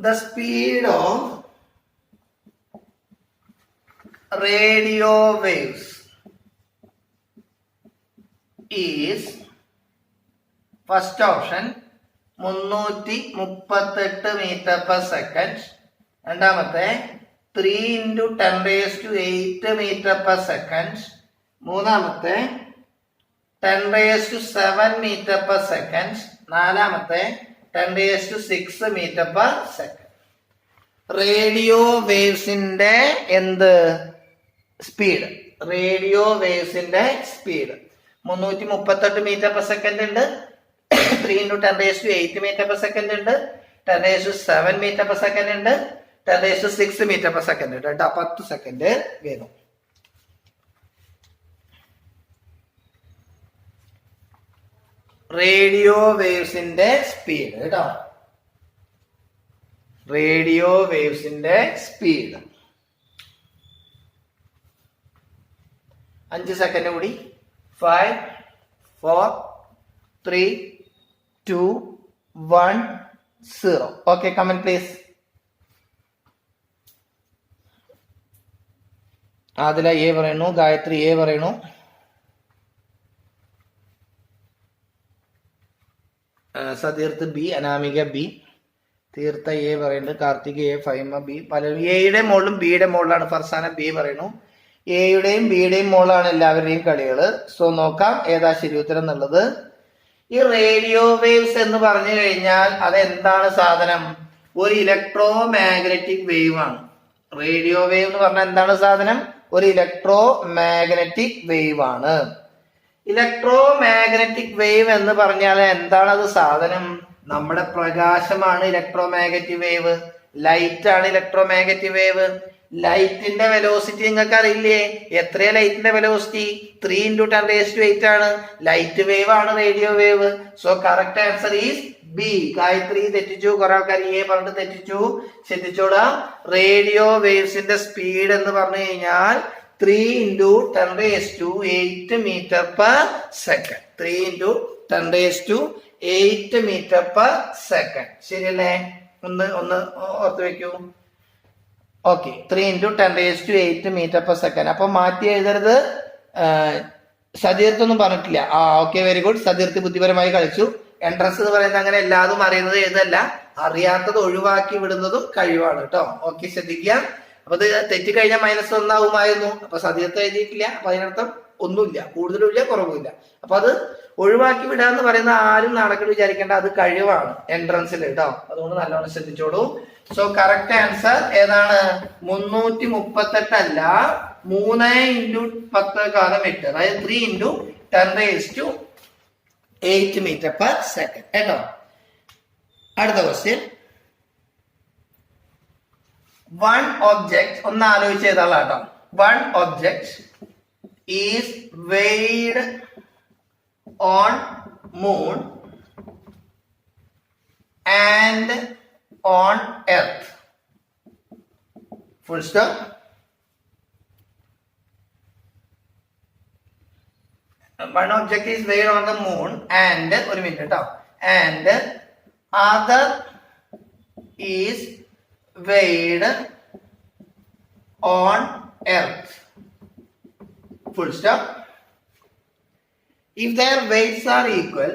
The speed of radio waves is first option 338 meter per second. രണ്ടാമത്തെ 3 into 10⁸ meter per second. മൂന്നാമത്തെ 10⁷ meter per second. നാലാമത്തെ 10⁶ meter per second. റേഡിയോ വേവ്സിന്റെ സ്പീഡ്? റേഡിയോ വേവ്സിന്റെ സ്പീഡ് 338 മീറ്റർ പെർ സെക്കൻഡ് ഉണ്ട്, 3 into 10⁸ meter per second ഉണ്ട്, 10⁷ meter per second ഉണ്ട്, 10⁶ meter per second ഉണ്ട് കേട്ടോ. 10 സെക്കൻഡ് വേഗം. റേഡിയോ വേവ്സിന്റെ സ്പീഡ് കേട്ടോ, റേഡിയോ വേവ്സിന്റെ സ്പീഡ് 5 സെക്കൻഡ് കൂടി. 5 4 3 2 1 0. Okay, comment please. Adila A പറയുന്നു, ഗായത്രി എ പറയുന്നു, Satheerth B, Anamika B, Theertha A പറയുന്നുണ്ട്, കാർത്തിക എ, ഫൈമ ബി. പലരും എയുടെ മുകളിലും ബിയുടെ മുകളിലാണ്. ഫർസാന ബി പറയുന്നു. എയുടെയും ബിയുടെയും മുകളിലാണ് എല്ലാവരുടെയും കളികള്. സോ നോക്കാം ഏതാ ശരി ഉത്തരം എന്നുള്ളത്. ഈ റേഡിയോ വേവ്സ് എന്ന് പറഞ്ഞു കഴിഞ്ഞാൽ അതെന്താണ് സാധനം? ഒരു ഇലക്ട്രോ മാഗ്നറ്റിക് വേവ് ആണ്. റേഡിയോ വേവ് എന്ന് പറഞ്ഞാൽ എന്താണ് സാധനം? ഒരു ഇലക്ട്രോ മാഗ്നറ്റിക് വേവ് ആണ്. ഇലക്ട്രോ മാഗ്നറ്റിക് വേവ് എന്ന് പറഞ്ഞാൽ എന്താണത് സാധനം? നമ്മുടെ പ്രകാശമാണ് ഇലക്ട്രോ മാഗ്നറ്റിക് വേവ്. ലൈറ്റ് ആണ് ഇലക്ട്രോ മാഗ്നറ്റിക് വേവ്. ലൈറ്റിന്റെ വെലോസിറ്റി നിങ്ങൾക്ക് അറിയില്ലേ? എത്രയാ ലൈറ്റിന്റെ വെലോസിറ്റി? 3 into 10⁸ ആണ്. ലൈറ്റ് വേവ് ആണ് radio wave. So correct answer is B. ഗായത്രി തെറ്റിച്ചു, കുറെ ആൾക്കാർ എ പറഞ്ഞിട്ട് തെറ്റിച്ചു. ശ്രദ്ധിച്ചോളാം, റേഡിയോ വേവ്സിന്റെ സ്പീഡ് എന്ന് പറഞ്ഞു കഴിഞ്ഞാൽ 3 into 10⁸ meter per second. 3 into 10⁸ meter per second. ശരിയല്ലേ? ഒന്ന് ഓർത്ത് വെക്കൂ. Okay, 3 into 10⁸ meter per second. അപ്പൊ മാറ്റി എഴുതരുത്. സതീർത്തൊന്നും പറഞ്ഞിട്ടില്ല. Okay, very good. സതീർത്ത് ബുദ്ധിപരമായി കളിച്ചു. എൻട്രൻസ് എന്ന് പറയുന്നത് അങ്ങനെ എല്ലാതും അറിയുന്നത് എഴുതല്ല, അറിയാത്തത് ഒഴിവാക്കി വിടുന്നതും കഴിവാണ് കേട്ടോ. ഓക്കെ, ശ്രദ്ധിക്കുക. അപ്പൊ ഇത് തെറ്റിക്കഴിഞ്ഞാൽ -1 ആവുമായിരുന്നു. അപ്പൊ സതീർത്ത് എഴുതിയിട്ടില്ല. അപ്പൊ അതിനർത്ഥം ഒന്നുമില്ല, കൂടുതലും ഇല്ല, കുറവുമില്ല. അപ്പൊ അത് ഒഴിവാക്കി വിടാന്ന് പറയുന്ന ആരും നാണക്കേട് വിചാരിക്കേണ്ട, അത് കഴിവാണ് എൻട്രൻസിൽ കേട്ടോ. അതുകൊണ്ട് നല്ലോണം ശ്രദ്ധിച്ചോളൂ. സോ കറക്റ്റ് ആൻസർ ഏതാണ്? 338 അല്ല, 3 into 10⁻8, അതായത് 3 into 10⁸ meter per second കേട്ടോ. അടുത്ത ക്വസ്റ്റ്യൻ. വൺ ഒബ്ജക്ട്, ഒന്ന് ആലോചിച്ച് ചെയ്താളാ കേട്ടോ. One object is weighed on moon and on earth. Full stop. One object is weighed on the moon and ഒരു മിനിറ്റ് കേട്ടോ, and other is weighed on earth. Full stop. If their weights are equal,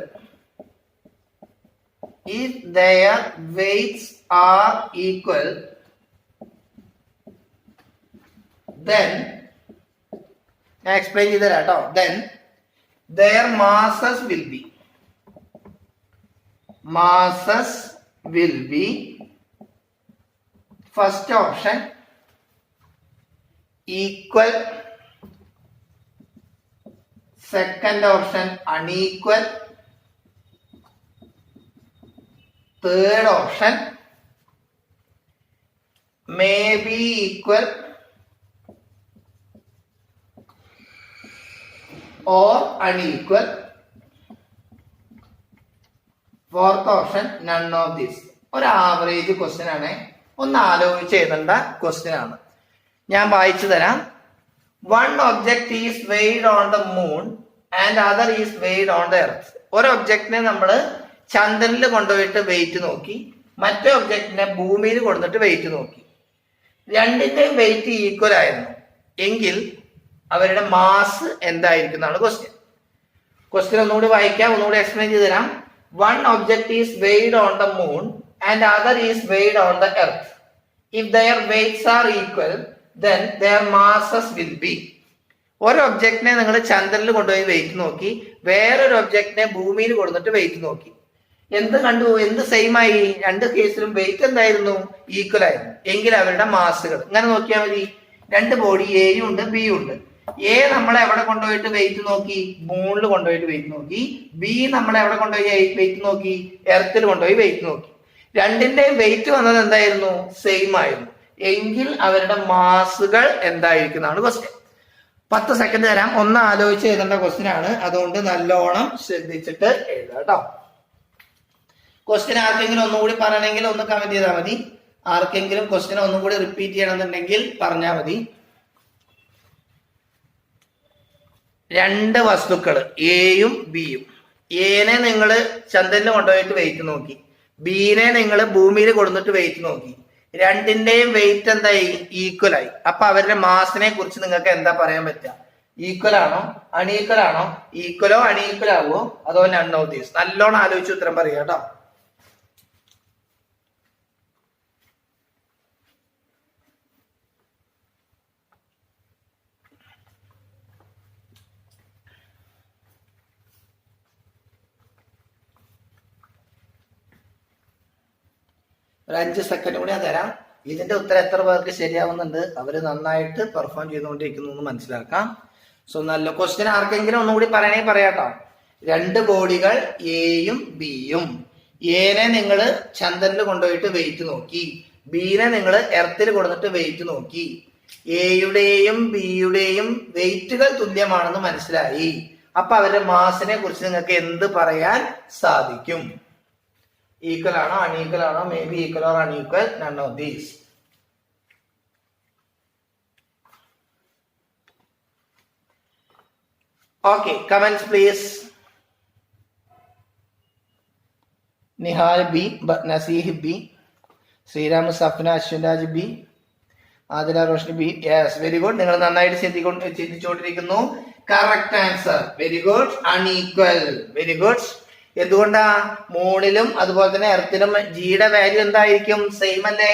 if their weights are equal, then I explain ഇത് കേട്ടോ. Then their masses will be first option equal, second option unequal, third option may be equal or unequal, fourth option none of this. ഒരു average question ആണ്, ഒന്ന് ആലോചിച്ച് എഴുതേണ്ട question ആണ്. ഞാൻ വായിച്ചു തരാം. One object is weighed on the moon and other is weighed on the earth. ഒരു ഒബ്ജക്റ്റിനെ നമ്മൾ ചന്ദ്രനിൽ കൊണ്ടുപോയിട്ട് വെയിറ്റ് നോക്കി, മറ്റേ ഒബ്ജക്റ്റിനെ ഭൂമിയിൽ കൊണ്ടുവന്നിട്ട് വെയിറ്റ് നോക്കി. രണ്ടിന്റെയും വെയിറ്റ് ഈക്വൽ ആയിരുന്നു എങ്കിൽ അവരുടെ മാസ് എന്തായിരിക്കും എന്നാണ് ക്വസ്റ്റ്യൻ. ക്വസ്റ്റ്യൻ ഒന്നുകൂടി വായിക്കാം, ഒന്നുകൂടി എക്സ്പ്ലെയിൻ ചെയ്ത് തരാം. One object is weighed on the moon and other is weighed on the earth. If their weights are equal then their masses will be. ഒരു ഒബ്ജക്റ്റിനെ നിങ്ങൾ ചന്ദ്രനിൽ കൊണ്ടുപോയി വെയിറ്റ് നോക്കി, വേറൊരു ഒബ്ജക്റ്റിനെ ഭൂമിയിൽ കൊണ്ടുവന്നിട്ട് വെയിറ്റ് നോക്കി. എന്ത് കണ്ടു? എന്ത് സെയിം ആയി? രണ്ട് കേസിലും വെയിറ്റ് എന്തായിരുന്നു? ഈക്വൽ ആയിരുന്നു. എങ്കിൽ അവരുടെ മാസുകൾ ഇങ്ങനെ നോക്കിയാൽ മതി. രണ്ട് ബോഡി എയും ഉണ്ട് ബിയും ഉണ്ട്. എ നമ്മൾ എവിടെ കൊണ്ടുപോയിട്ട് വെയിറ്റ് നോക്കി? മൂണിൽ കൊണ്ടുപോയിട്ട് വെയിറ്റ് നോക്കി. ബി നമ്മൾ എവിടെ കൊണ്ടുപോയി വെയിറ്റ് നോക്കി? എർത്തിൽ കൊണ്ടുപോയി വെയിറ്റ് നോക്കി. രണ്ടിന്റെയും വെയിറ്റ് വന്നത് എന്തായിരുന്നു? സെയിം ആയിരുന്നു. എങ്കിൽ അവരുടെ മാസുകൾ എന്തായിരിക്കും എന്നാണ് ക്വസ്റ്റ്യൻ. 10 സെക്കൻഡ് തരാം. ഒന്ന് ആലോചിച്ച് എഴുതേണ്ട ക്വസ്റ്റ്യൻ ആണ്. അതുകൊണ്ട് നല്ലോണം ശ്രദ്ധിച്ചിട്ട് എഴുതാം കേട്ടോ. ക്വസ്റ്റ്യൻ ആർക്കെങ്കിലും ഒന്നുകൂടി പറയണമെങ്കിൽ ഒന്ന് കമന്റ് ചെയ്താൽ മതി. ആർക്കെങ്കിലും ക്വസ്റ്റ്യൻ ഒന്നും കൂടി റിപ്പീറ്റ് ചെയ്യണമെന്നുണ്ടെങ്കിൽ പറഞ്ഞാൽ മതി. രണ്ട് വസ്തുക്കൾ എയും ബിയും. എനെ നിങ്ങൾ ചന്ദ്രനിൽ കൊണ്ടുപോയിട്ട് വെയിറ്റ് നോക്കി, ബിനെ നിങ്ങൾ ഭൂമിയിൽ കൊടുത്തിട്ട് വെയിറ്റ് നോക്കി. രണ്ടിന്റെയും വെയിറ്റ് എന്തായി? ഈക്വൽ ആയി. അപ്പൊ അവരുടെ മാസിനെ കുറിച്ച് നിങ്ങൾക്ക് എന്താ പറയാൻ പറ്റുക? ഈക്വൽ ആണോ അൺഈക്വൽ ആണോ? ഈക്വലോ അൺഈക്വൽ ആവോ അതോ നൺ ഓഫ് ദീസ്? നല്ലോണം ആലോചിച്ച് ഉത്തരം പറയുക കേട്ടോ. ഒരു 5 സെക്കൻഡ് കൂടി ഞാൻ തരാം. ഇതിന്റെ ഉത്തരം എത്ര പേർക്ക് ശരിയാവുന്നുണ്ട്, അവര് നന്നായിട്ട് പെർഫോം ചെയ്തുകൊണ്ടിരിക്കുന്നു എന്ന് മനസ്സിലാക്കാം. സോ നല്ല ക്വസ്റ്റ്യൻ ആർക്കെങ്കിലും ഒന്നുകൂടി പറയണേ പറയാട്ടോ. രണ്ട് ബോഡികൾ എയും ബിയും. എനെ നിങ്ങൾ ചന്ദ്രനിൽ കൊണ്ടുപോയിട്ട് വെയിറ്റ് നോക്കി, ബിനെ നിങ്ങൾ എർത്തിൽ കൊടുത്തിട്ട് വെയിറ്റ് നോക്കി. എയുടെയും ബിയുടെയും വെയിറ്റുകൾ തുല്യമാണെന്ന് മനസ്സിലായി. അപ്പൊ അവരുടെ മാസിനെ കുറിച്ച് നിങ്ങൾക്ക് എന്ത് പറയാൻ സാധിക്കും? ഈക്വൽ ആണോ അൺഈക്വൽ ആണോ? May be equal or unequal, none of these. Okay, comments please. Nihal B, Naseeh B, Sreeram Safna Ashwanraj B, Adila Roshni B. Yes, very good. നിങ്ങൾ നന്നായിട്ട് ചിന്തിച്ചുകൊണ്ടിരിക്കുന്നു. Correct answer. Very good. Unequal. Very good. എന്തുകൊണ്ടാ? മൂണിലും അതുപോലെ തന്നെ എർത്തിലും ജിയുടെ വാല്യൂ എന്തായിരിക്കും? സെയിം അല്ലേ?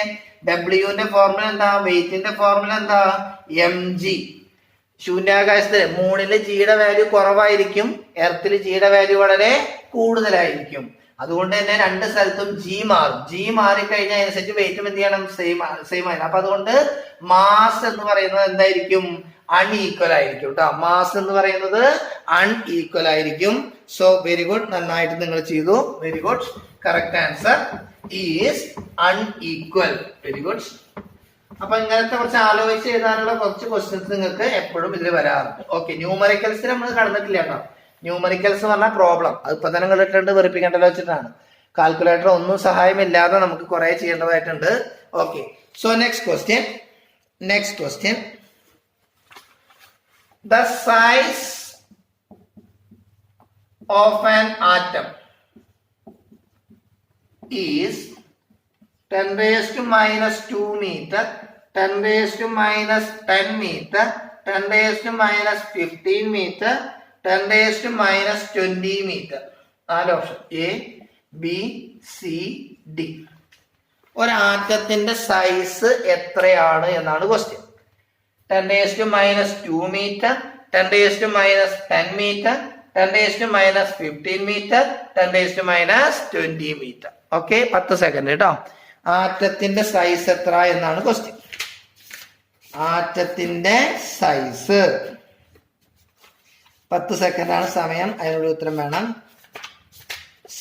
ഡബ്ല്യുവിന്റെ ഫോർമുല എന്താ? വെയിറ്റിന്റെ ഫോർമുല എന്താ? M G. ശൂന്യാകാശത്ത് മൂണില് ജിയുടെ വാല്യൂ കുറവായിരിക്കും, എർത്തില് ജിയുടെ വാല്യൂ വളരെ കൂടുതലായിരിക്കും. അതുകൊണ്ട് തന്നെ രണ്ട് സ്ഥലത്തും ജി മാറും. ജി മാറിക്കഴിഞ്ഞാൽ അതിനനുസരിച്ച് വെയിറ്റും എന്ത് ചെയ്യണം? സെയിം ആയിരുന്നു. അപ്പൊ അതുകൊണ്ട് മാസ് എന്ന് പറയുന്നത് എന്തായിരിക്കും? അൺഈക്വൽ ആയിരിക്കും കേട്ടോ. മാസ് എന്ന് പറയുന്നത് അൺഈക്വൽ ആയിരിക്കും. സോ വെരി ഗുഡ്, നന്നായിട്ട് നിങ്ങൾ ചെയ്തു. Very good. Correct answer is unequal. Very good. അപ്പൊ ഇങ്ങനത്തെ കുറച്ച് ആലോചിച്ച് എഴുതാനുള്ള കുറച്ച് ക്വസ്റ്റ്യൻസ് നിങ്ങൾക്ക് എപ്പോഴും ഇതിൽ വരാറുണ്ട്. ഓക്കെ, ന്യൂമറിക്കൽസിൽ നമ്മൾ കടന്നിട്ടില്ല കേട്ടോ. ന്യൂമറിക്കൽസ് എന്ന് പറഞ്ഞാൽ പ്രോബ്ലം, അത് ഇപ്പൊ തന്നെ കണ്ടിട്ടുണ്ട്, വെറുപ്പിക്കേണ്ടല്ലോ വെച്ചിട്ടാണ്. കാൽക്കുലേറ്റർ ഒന്നും സഹായമില്ലാതെ നമുക്ക് കുറെ ചെയ്യേണ്ടതായിട്ടുണ്ട്. Okay, so next question. The size of an atom is 10 raised to minus 2 meter, 10 raised to minus 10 meter, 10 raised to minus 15 meter, 10 raised to minus 20 meter. നാല് option, A B C D. ഒരു ആറ്റത്തിന്റെ size എത്രയാണ് എന്നാണ് question. 10 raised to minus 2 meter, 10 raised to minus 10 meter, 10 raised to minus 15 meter, 10 raised to minus 20 meter. Okay, 10 second കേട്ടോ. ആറ്റത്തിന്റെ size എത്ര എന്നാണ് question. ആറ്റത്തിന്റെ size 10 second ആണ് സമയം. അതിനുള്ള ഉത്തരം വേണം.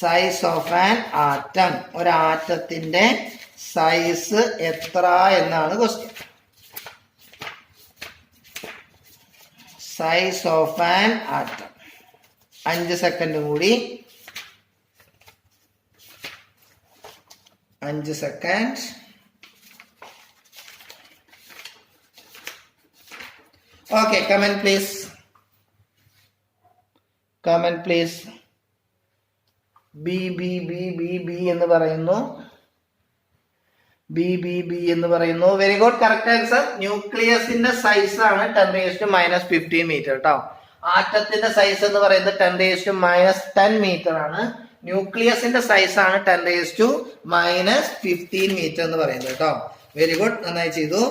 സൈസ് ഓഫ് ആൻ ആറ്റം, ഒരു ആറ്റത്തിന്റെ സൈസ് എത്ര എന്നാണ് question. Size of an atom. 5 second കൂടി. 5 second. Okay, comment please. B B B B B എന്ന് പറയുന്നു. ബി ബി ബി എന്ന് പറയുന്നു. Very good, correct answer. ന്യൂക്ലിയസിന്റെ സൈസ് ആണ് 10 raised to minus 15 മീറ്റർ കേട്ടോ. ആറ്റത്തിന്റെ സൈസ് എന്ന് പറയുന്നത് 10 raised to minus 10 മീറ്റർ ആണ്. ന്യൂക്ലിയസിന്റെ സൈസ് ആണ് 10 raised to minus 15 മീറ്റർ എന്ന് പറയുന്നത് കേട്ടോ. വെരി ഗുഡ്, നന്നായി ചെയ്തു.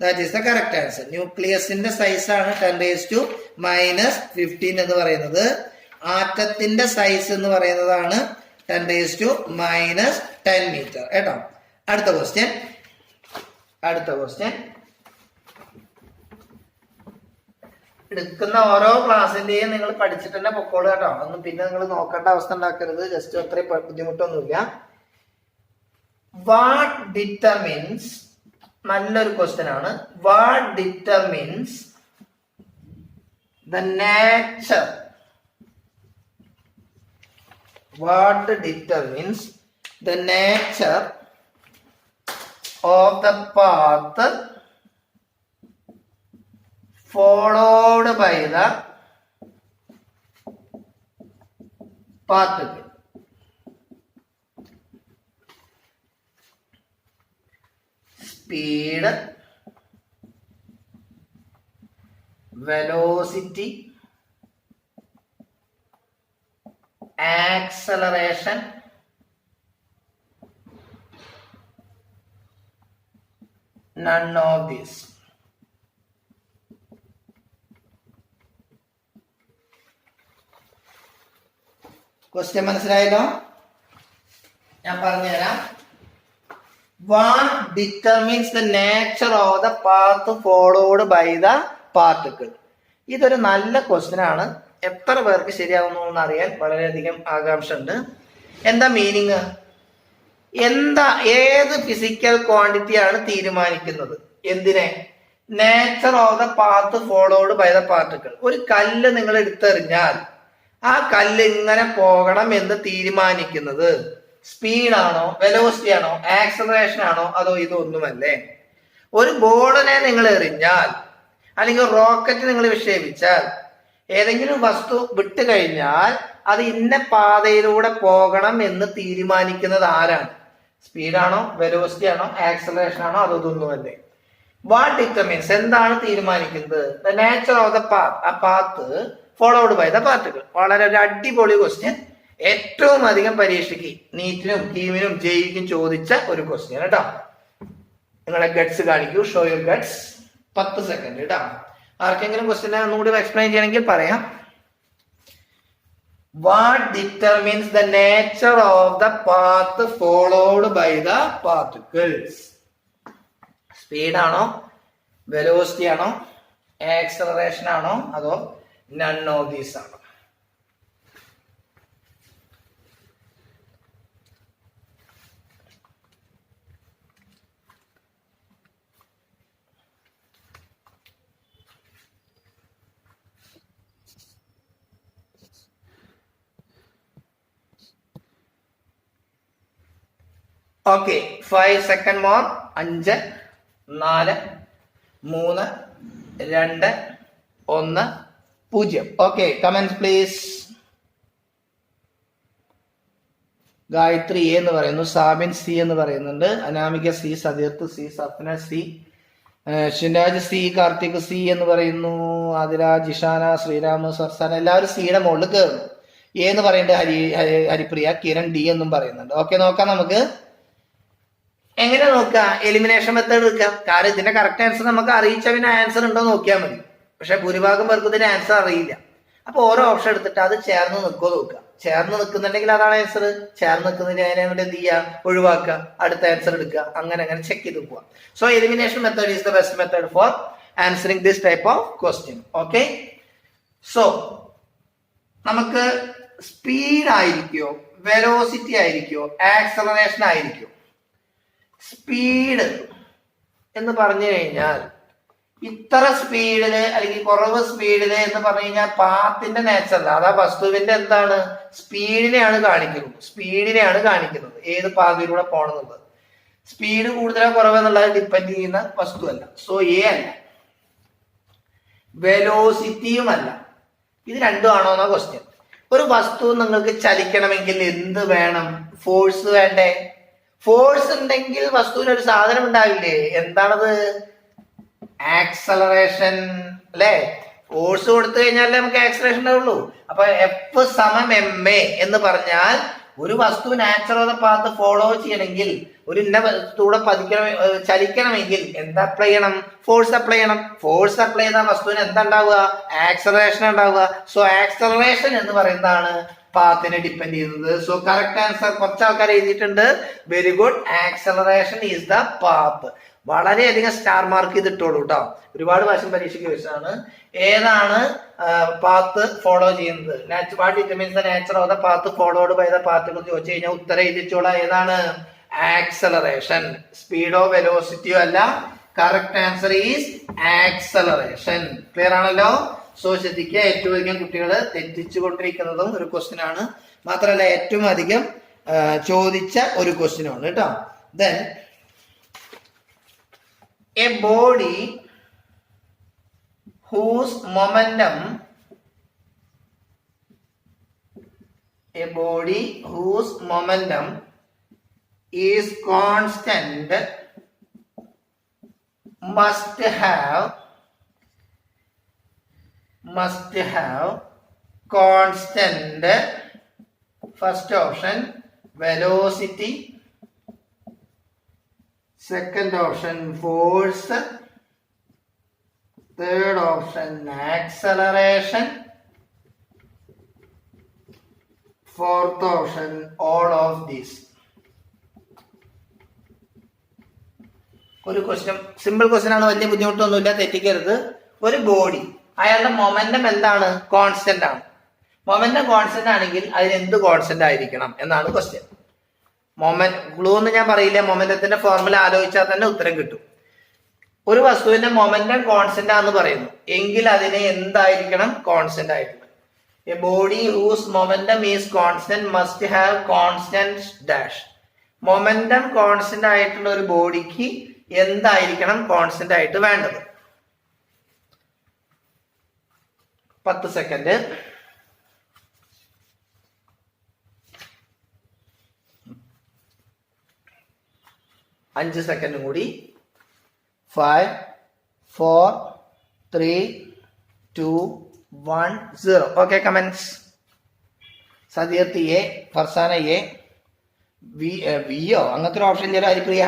That is the correct answer. ന്യൂക്ലിയസിന്റെ സൈസ് ആണ് 10 raised to minus 15 എന്ന് പറയുന്നത്. ആറ്റത്തിന്റെ സൈസ് എന്ന് പറയുന്നതാണ് 10 raised to minus 10 മീറ്റർ കേട്ടോ. അടുത്ത ക്വസ്റ്റ്യൻ. എടുക്കുന്ന ഓരോ ക്ലാസ്സിന്റെയും നിങ്ങൾ പഠിച്ചിട്ട് തന്നെ പൊക്കോളൂ കേട്ടോ. ഒന്നും പിന്നെ നിങ്ങൾ നോക്കേണ്ട അവസ്ഥ ഉണ്ടാക്കരുത്. ജസ്റ്റ് അത്രയും ബുദ്ധിമുട്ടൊന്നുമില്ല. വാട്ട് ഡിറ്റർമിൻസ്, നല്ലൊരു ക്വസ്റ്റ്യൻ ആണ്. What determines the nature, what determines the nature of the path followed by the particle? Speed, velocity, acceleration, none of these. Question മനസ്സിലായല്ലോ? ഞാൻ പറഞ്ഞുതരാം. What determines the nature of the path followed by the particle. ഇതൊരു നല്ല question ആണ്. എത്ര പേർക്ക് ശരിയാവുന്നു എന്ന് അറിയാൻ വളരെയധികം ആകാംക്ഷ ഉണ്ട്. എന്താ മീനിങ്? ഏത് ഫിസിക്കൽ ക്വാണ്ടിറ്റി ആണ് തീരുമാനിക്കുന്നത്? എന്തിനെ? Nature of the path followed by the particle. ഒരു കല്ല് നിങ്ങൾ എടുത്തെറിഞ്ഞാൽ ആ കല്ല് ഇങ്ങനെ പോകണം എന്ന് തീരുമാനിക്കുന്നത് സ്പീഡാണോ, വെലോസിറ്റി ആണോ, ആക്സലറേഷൻ ആണോ, അതോ ഇതൊന്നുമല്ലേ? ഒരു ബോളിനെ നിങ്ങൾ എറിഞ്ഞാൽ അല്ലെങ്കിൽ റോക്കറ്റ് നിങ്ങൾ വിക്ഷേപിച്ചാൽ ഏതെങ്കിലും വസ്തു വിട്ടു കഴിഞ്ഞാൽ അത് ഇന്ന പാതയിലൂടെ പോകണം എന്ന് തീരുമാനിക്കുന്നത് ആരാണ്? സ്പീഡാണോ, വെലോസിറ്റി ആണോ, ആക്സലറേഷൻ ആണോ, അതോ ഇതൊന്നുമല്ലേ? വാട്ട് ഡിറ്റർമിൻസ്, എന്താണ് തീരുമാനിക്കുന്നത്? The nature of the path, ആ path followed by the particle. വളരെ ഒരു അടിപൊളി ക്വസ്റ്റ്യൻ. ഏറ്റവും അധികം പരീക്ഷയ്ക്ക് നീറ്റിനും കീമിനും ജെയ്ക്കും ചോദിച്ച ഒരു ക്വസ്റ്റ്യൻ കേട്ടോ. നിങ്ങളെ ഗട്സ് കാണിക്കൂ. Show your Ghats. 10 സെക്കൻഡ് കേട്ടോ. ആർക്കെങ്കിലും ക്വസ്റ്റ്യൻ ഒന്നുകൂടി എക്സ്പ്ലെയിൻ ചെയ്യണമെങ്കിൽ പറയാം. What determines the nature of the path followed by the particles? സ്പീഡാണോ, വെലോസിറ്റി ആണോ, ആക്സലറേഷൻ ആണോ, അതോ none of these ആണ്? Okay, 5 second more. 5 4 3 2 1 0. Okay, comments please. Gayathri A എന്ന് പറയുന്നു, സാബിൻ സി എന്ന് പറയുന്നുണ്ട്, Anamika C, Satheerth C, Safna C, Shinraj C, Karthik C എന്ന് പറയുന്നു, ആതിര, ജിഷാന, ശ്രീരാമ, സർസാന, എല്ലാവരും സിയുടെ മുകളിൽ കയറുന്നു. എ എന്ന് പറയുന്നുണ്ട്, ഹരിപ്രിയ, കിരൺ ഡി എന്നും പറയുന്നുണ്ട്. ഓക്കെ, നോക്കാം നമുക്ക്. എങ്ങനെ നോക്കാം? എലിമിനേഷൻ മെത്തേഡ് എടുക്കാം. കാരണം ഇതിന്റെ കറക്റ്റ് ആൻസർ നമുക്ക് അറിയിച്ച പിന്നെ ആൻസർ ഉണ്ടോ നോക്കിയാൽ മതി. പക്ഷെ ഭൂരിഭാഗം പേർക്ക് ഇതിന്റെ ആൻസർ അറിയില്ല. അപ്പൊ ഓരോ ഓപ്ഷൻ എടുത്തിട്ട് അത് ചേർന്ന് നിൽക്കുമോ നോക്കുക. ചേർന്ന് നിൽക്കുന്നുണ്ടെങ്കിൽ അതാണ് ആൻസർ. ചേർന്ന് നിൽക്കുന്നതിന് അതിനെ കൊണ്ട് എന്ത് ചെയ്യുക? ഒഴിവാക്കുക, അടുത്ത ആൻസർ എടുക്കുക, അങ്ങനെ അങ്ങനെ ചെക്ക് ചെയ്ത് പോവാം. So elimination method is the best method for answering this type of question. Okay, so നമുക്ക് സ്പീഡ് ആയിരിക്കോ, വെലോസിറ്റി ആയിരിക്കോ, ആക്സലറേഷൻ ആയിരിക്കോ? സ്പീഡ് എന്ന് പറഞ്ഞു കഴിഞ്ഞാൽ ഇത്ര സ്പീഡില് അല്ലെങ്കിൽ കുറവ് സ്പീഡില് എന്ന് പറഞ്ഞു കഴിഞ്ഞാൽ പാത്തിന്റെ നേച്ചറല്ല, അതാ വസ്തുവിന്റെ എന്താണ്? സ്പീഡിനെയാണ് കാണിക്കുന്നത്. സ്പീഡിനെയാണ് കാണിക്കുന്നത് ഏത് പാതയിലൂടെ പോകണമെന്നുള്ളത്. സ്പീഡ് കൂടുതലോ കുറവോ എന്നുള്ളത് ഡിപ്പെൻഡ് ചെയ്യുന്ന വസ്തുവല്ല. സോ എ അല്ല, വെലോസിറ്റിയും അല്ല. ഇത് രണ്ടും ആണോ എന്നാ ക്വസ്റ്റ്യൻ. ഒരു വസ്തു നിങ്ങൾക്ക് ചലിക്കണമെങ്കിൽ എന്ത് വേണം? ഫോഴ്സ് വേണ്ടേ? ഫോഴ്സ് ഉണ്ടെങ്കിൽ വസ്തുവിന് ഒരു സാധനം ഉണ്ടാവില്ലേ? എന്താണത്? ആക്സലറേഷൻ അല്ലേ? ഫോഴ്സ് കൊടുത്തു കഴിഞ്ഞാലേ നമുക്ക് ആക്സലറേഷൻ ഉണ്ടാവുള്ളൂ. അപ്പൊ എഫ് സമം എം എ എന്ന് പറഞ്ഞാൽ ഒരു വസ്തു നാച്ചുറൽ പാത്ത് ഫോളോ ചെയ്യണമെങ്കിൽ, ഒരു ഇന്ന വസ്തുവിടെ ചലിക്കണമെങ്കിൽ എന്താ അപ്ലൈ ചെയ്യണം? ഫോഴ്സ് അപ്ലൈ ചെയ്യണം. ഫോഴ്സ് അപ്ലൈ ചെയ്ത വസ്തുവിന് എന്താ ഉണ്ടാവുക? ആക്സലറേഷൻ ഉണ്ടാവുക. സോ ആക്സലറേഷൻ എന്ന് പറയുന്നതാണ് പാത്തിനെ ഡിപ്പെൻഡ് ചെയ്യുന്നത്. സോ കറക്റ്റ് ആൻസർ കുറച്ച് ആൾക്കാർ എഴുതിയിട്ടുണ്ട്. Very good. Acceleration is the path. വളരെയധികം സ്റ്റാർ മാർക്ക് ചെയ്തിട്ടോളൂ കേട്ടോ. ഒരുപാട് പ്രാവശ്യം പരീക്ഷയ്ക്ക് ചോദിച്ചതാണ്. ഏതാണ് പാത്ത് ഫോളോ ചെയ്യുന്നത്? What determines the nature of the path followed by the particle ചോദിച്ചു കഴിഞ്ഞാൽ ഉത്തരം എഴുതിച്ചോളാം. ഏതാണ്? ആക്സലറേഷൻ. സ്പീഡോ വെലോസിറ്റിയോ അല്ല. Correct answer is acceleration. Clear ആണല്ലോ? സോ ശ്രദ്ധിക്കുക, ഏറ്റവും അധികം കുട്ടികൾ തെറ്റിച്ചുകൊണ്ടിരിക്കുന്നതും ഒരു ക്വസ്റ്റ്യൻ ആണ്. മാത്രമല്ല ഏറ്റവും അധികം ചോദിച്ച ഒരു ക്വസ്റ്റ്യൻ ആണ് കേട്ടോ. Then a body whose momentum is constant must have constant, first option velocity, second option force, third option acceleration, fourth option all of these. ഒരു ക്വസ്റ്റ്യൻ, സിമ്പിൾ ക്വസ്റ്റ്യൻ ആണ്, വലിയ ബുദ്ധിമുട്ടൊന്നുമില്ല, തെറ്റിക്കരുത്. ഒരു ബോഡി, അയാളുടെ മൊമെന്റം എന്താണ്? കോൺസ്റ്റന്റ് ആണ്. മൊമെന്റം കോൺസ്റ്റന്റ് ആണെങ്കിൽ അതിന് എന്ത് കോൺസ്റ്റന്റ് ആയിരിക്കണം എന്നാണ് ക്വസ്റ്റ്യൻ. ക്ലൂ എന്ന് ഞാൻ പറയില്ല, മൊമെന്റത്തിന്റെ ഫോർമുല ആലോചിച്ചാൽ തന്നെ ഉത്തരം കിട്ടും. ഒരു വസ്തുവിന്റെ മൊമെന്റം കോൺസ്റ്റന്റ് ആണെന്ന് പറയുന്നു എങ്കിൽ അതിന് എന്തായിരിക്കണം? കോൺസ്റ്റന്റ് ആയിരിക്കണം. A body whose momentum is constant must have constant dash. Momentum constant ആയിട്ടുള്ള ഒരു ബോഡിക്ക് എന്തായിരിക്കണം കോൺസ്റ്റന്റ് ആയിട്ട് വേണ്ടത്? 10 സെക്കൻഡ്. 5 സെക്കൻഡും കൂടി. 5 4 3 2 1 0. Okay, comments. Sadiyath A, Farsana A, വിയോ അങ്ങനത്തെ ഒരു ഓപ്ഷൻ ചെയ്യാൻ ഹരിപ്രിയ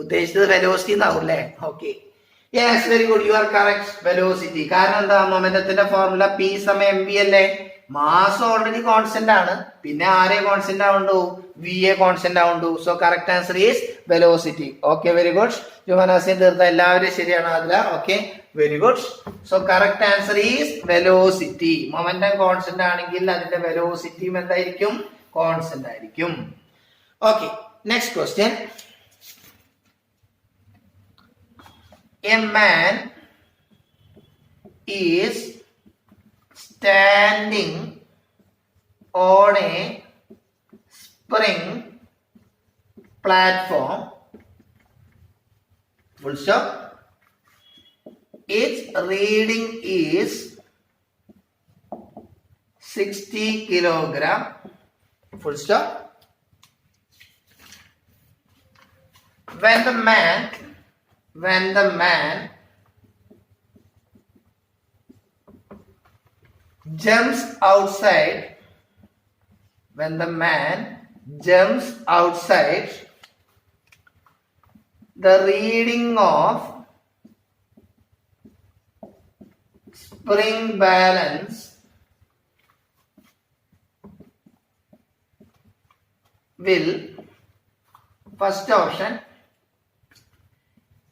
ഉദ്ദേശിച്ചത് വെലോസിറ്റി എന്നാവും അല്ലേ? Okay, yes, very good, you are correct. Velocity. കാരണം എന്താ? മൊമെന്റത്തിന്റെ ഫോർമുല പി സമയം എം വി അല്ലേ? മാസ് ഓൾറെഡി കോൺസ്റ്റന്റ് ആണ്, പിന്നെ ആരെ കോൺസ്റ്റന്റ് ആവുണ്ടു? വി എ കോൺസ്റ്റന്റ് ആവുണ്ടു. So correct answer is velocity. Okay, very good. ജുഹനാസിൻ തീർത്ത എല്ലാവരും ശരിയാണ്. അതില okay, very good. So correct answer is velocity. Momentum constant ആണെങ്കിൽ അതിന്റെ വെലോസിറ്റിയും എന്തായിരിക്കും? കോൺസ്റ്റന്റ് ആയിരിക്കും. Okay, next question. A man is standing on a spring platform, full stop. Its reading is 60 kilogram, full stop. When the man jumps outside, the reading of spring balance will, first option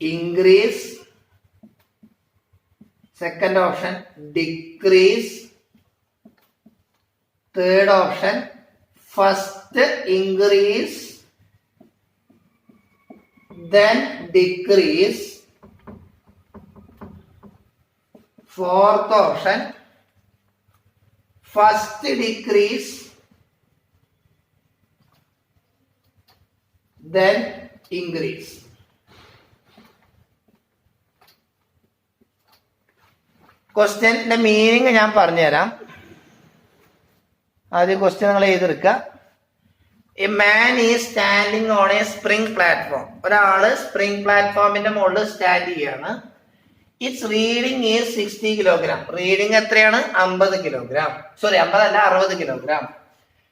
increase, second option decrease, third option first increase then decrease, fourth option first decrease then increase. ക്വസ്റ്റ്യന്റെ meaning ഞാൻ പറഞ്ഞുതരാം. ആദ്യം question നിങ്ങൾ എഴുതിയെടുക്കുക. A man is standing on a spring platform. ഒരാള് spring പ്ലാറ്റ്ഫോമിന്റെ മുകളിൽ stand ചെയ്യാണ്. Its reading is 60 kilogram. Reading എത്രയാണ്? 50 കിലോഗ്രാം. സോറി, 50 അല്ല, 60 കിലോഗ്രാം.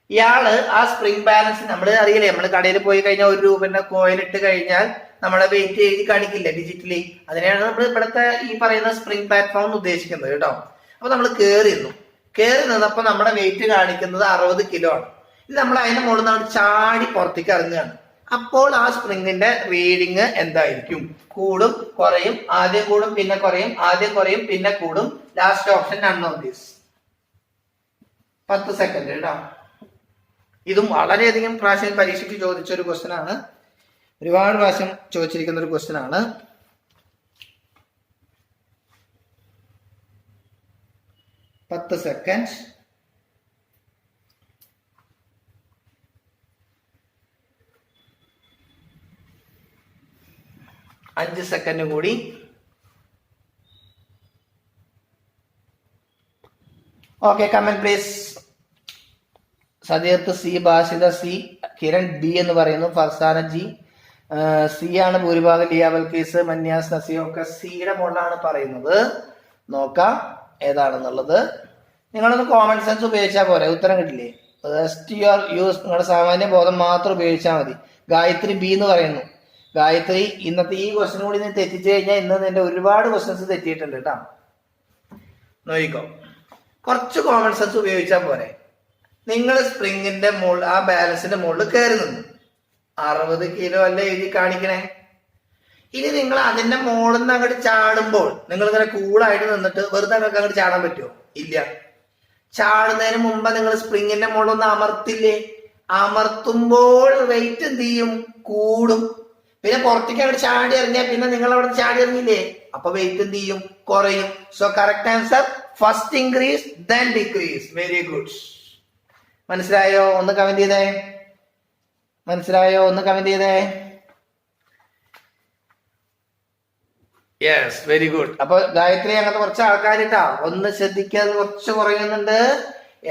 ഇയാള് ആ സ്പ്രിംഗ് ബാലൻസ്, നമ്മൾ അറിയില്ലേ, നമ്മൾ കടയിൽ പോയി കഴിഞ്ഞാൽ 1 രൂപന്റെ കോയിൻ ഇട്ട് കഴിഞ്ഞാൽ നമ്മളെ വെയിറ്റ് എഴുതി കാണിക്കില്ല ഡിജിറ്റലി. അതിനെയാണ് നമ്മൾ ഇവിടുത്തെ ഈ പറയുന്ന സ്പ്രിംഗ് പ്ലാറ്റ്ഫോം എന്ന് ഉദ്ദേശിക്കുന്നത് കേട്ടോ. അപ്പൊ നമ്മൾ കയറി നിന്നപ്പോ നമ്മുടെ വെയിറ്റ് കാണിക്കുന്നത് 60 കിലോ ആണ്. ഇത് നമ്മൾ അതിന്റെ മുകളിൽ നിന്ന് ചാടി പുറത്തേക്ക് ഇറങ്ങുകയാണ്. അപ്പോൾ ആ സ്പ്രിങ്ങിന്റെ റീഡിങ് എന്തായിരിക്കും? കൂടും കുറയും, ആദ്യം കൂടും പിന്നെ കുറയും, ആദ്യം കുറയും പിന്നെ കൂടും. Last option none of these. 10 second കേട്ടോ. ഇതും വളരെയധികം പ്രാവശ്യം പരീക്ഷയ്ക്ക് ചോദിച്ച ഒരു ക്വസ്റ്റ്യൻ ആണ്. ഒരുപാട് പ്രാവശ്യം ചോദിച്ചിരിക്കുന്ന ഒരു ക്വസ്റ്റ്യൻ ആണ്. പത്ത് സെക്കൻഡ്. അഞ്ച് സെക്കൻഡ് കൂടി. Okay, comment please. Sadeerth C, Basida C, Kiran B എന്ന് പറയുന്നു, ഫർസാന ജി സി ആണ് ഭൂരിഭാഗം, ലിയാബൽ കേസ്, മന്യാസ് നസീം ഒക്കെ സിയുടെ മുകളിലാണ് പറയുന്നത്. നോക്കാം ഏതാണെന്നുള്ളത്. നിങ്ങളൊന്ന് കോമൺ സെൻസ് ഉപയോഗിച്ചാൽ പോരെ, ഉത്തരം കിട്ടില്ലേ? ജസ്റ്റ് യുവർ യൂസ്, നിങ്ങളുടെ സാമാന്യ ബോധം മാത്രം ഉപയോഗിച്ചാൽ മതി. ഗായത്രി ബി എന്ന് പറയുന്നു. ഗായത്രി, ഇന്നത്തെ ഈ ക്വസ്റ്റ്യൻ കൂടി നീ തെറ്റിച്ചു കഴിഞ്ഞാൽ ഇന്ന് നിന്റെ ഒരുപാട് ക്വസ്റ്റ്യൻസ് തെറ്റിയിട്ടുണ്ട് കേട്ടോ. നോക്കിക്കോ, കുറച്ച് കോമൺ സെൻസ് ഉപയോഗിച്ചാൽ പോരെ. നിങ്ങൾ സ്പ്രിങ്ങിന്റെ മുകളിൽ, ആ ബാലൻസിന്റെ മുകളിൽ കയറി നിന്നു. 60 കിലോ അല്ലേ എഴുതി കാണിക്കണേ. ഇനി നിങ്ങൾ അതിന്റെ മുകളിൽ നിന്ന് അങ്ങോട്ട് ചാടുമ്പോൾ നിങ്ങൾ ഇങ്ങനെ കൂളായിട്ട് നിന്നിട്ട് വെറുതെ നിങ്ങൾക്ക് അങ്ങോട്ട് ചാടാൻ പറ്റുമോ? ഇല്ല. ചാടുന്നതിന് മുമ്പ് നിങ്ങൾ സ്പ്രിങ്ങിന്റെ മുകളിൽ ഒന്ന് അമർത്തില്ലേ? അമർത്തുമ്പോൾ വെയിറ്റ് എന്ത് ചെയ്യും? കൂടും. പിന്നെ പുറത്തേക്ക് അങ്ങോട്ട് ചാടി ഇറങ്ങിയാൽ പിന്നെ നിങ്ങൾ അവിടെ ചാടി ഇറങ്ങിയില്ലേ? അപ്പൊ വെയിറ്റ് എന്ത് ചെയ്യും? കുറയും. So correct answer first increase then decrease. Very good. മനസ്സിലായോ? ഒന്ന് കമന്റ് ചെയ്തേ. മനസ്സിലായോ? ഒന്ന് കമന്റ് ചെയ്തേ. Yes, very good. അപ്പൊ ഗായത്രി, അങ്ങനത്തെ കുറച്ച് ആൾക്കാരിട്ടാ ഒന്ന് ശ്രദ്ധിക്കാതെ കുറച്ച് കുറയുന്നുണ്ട്.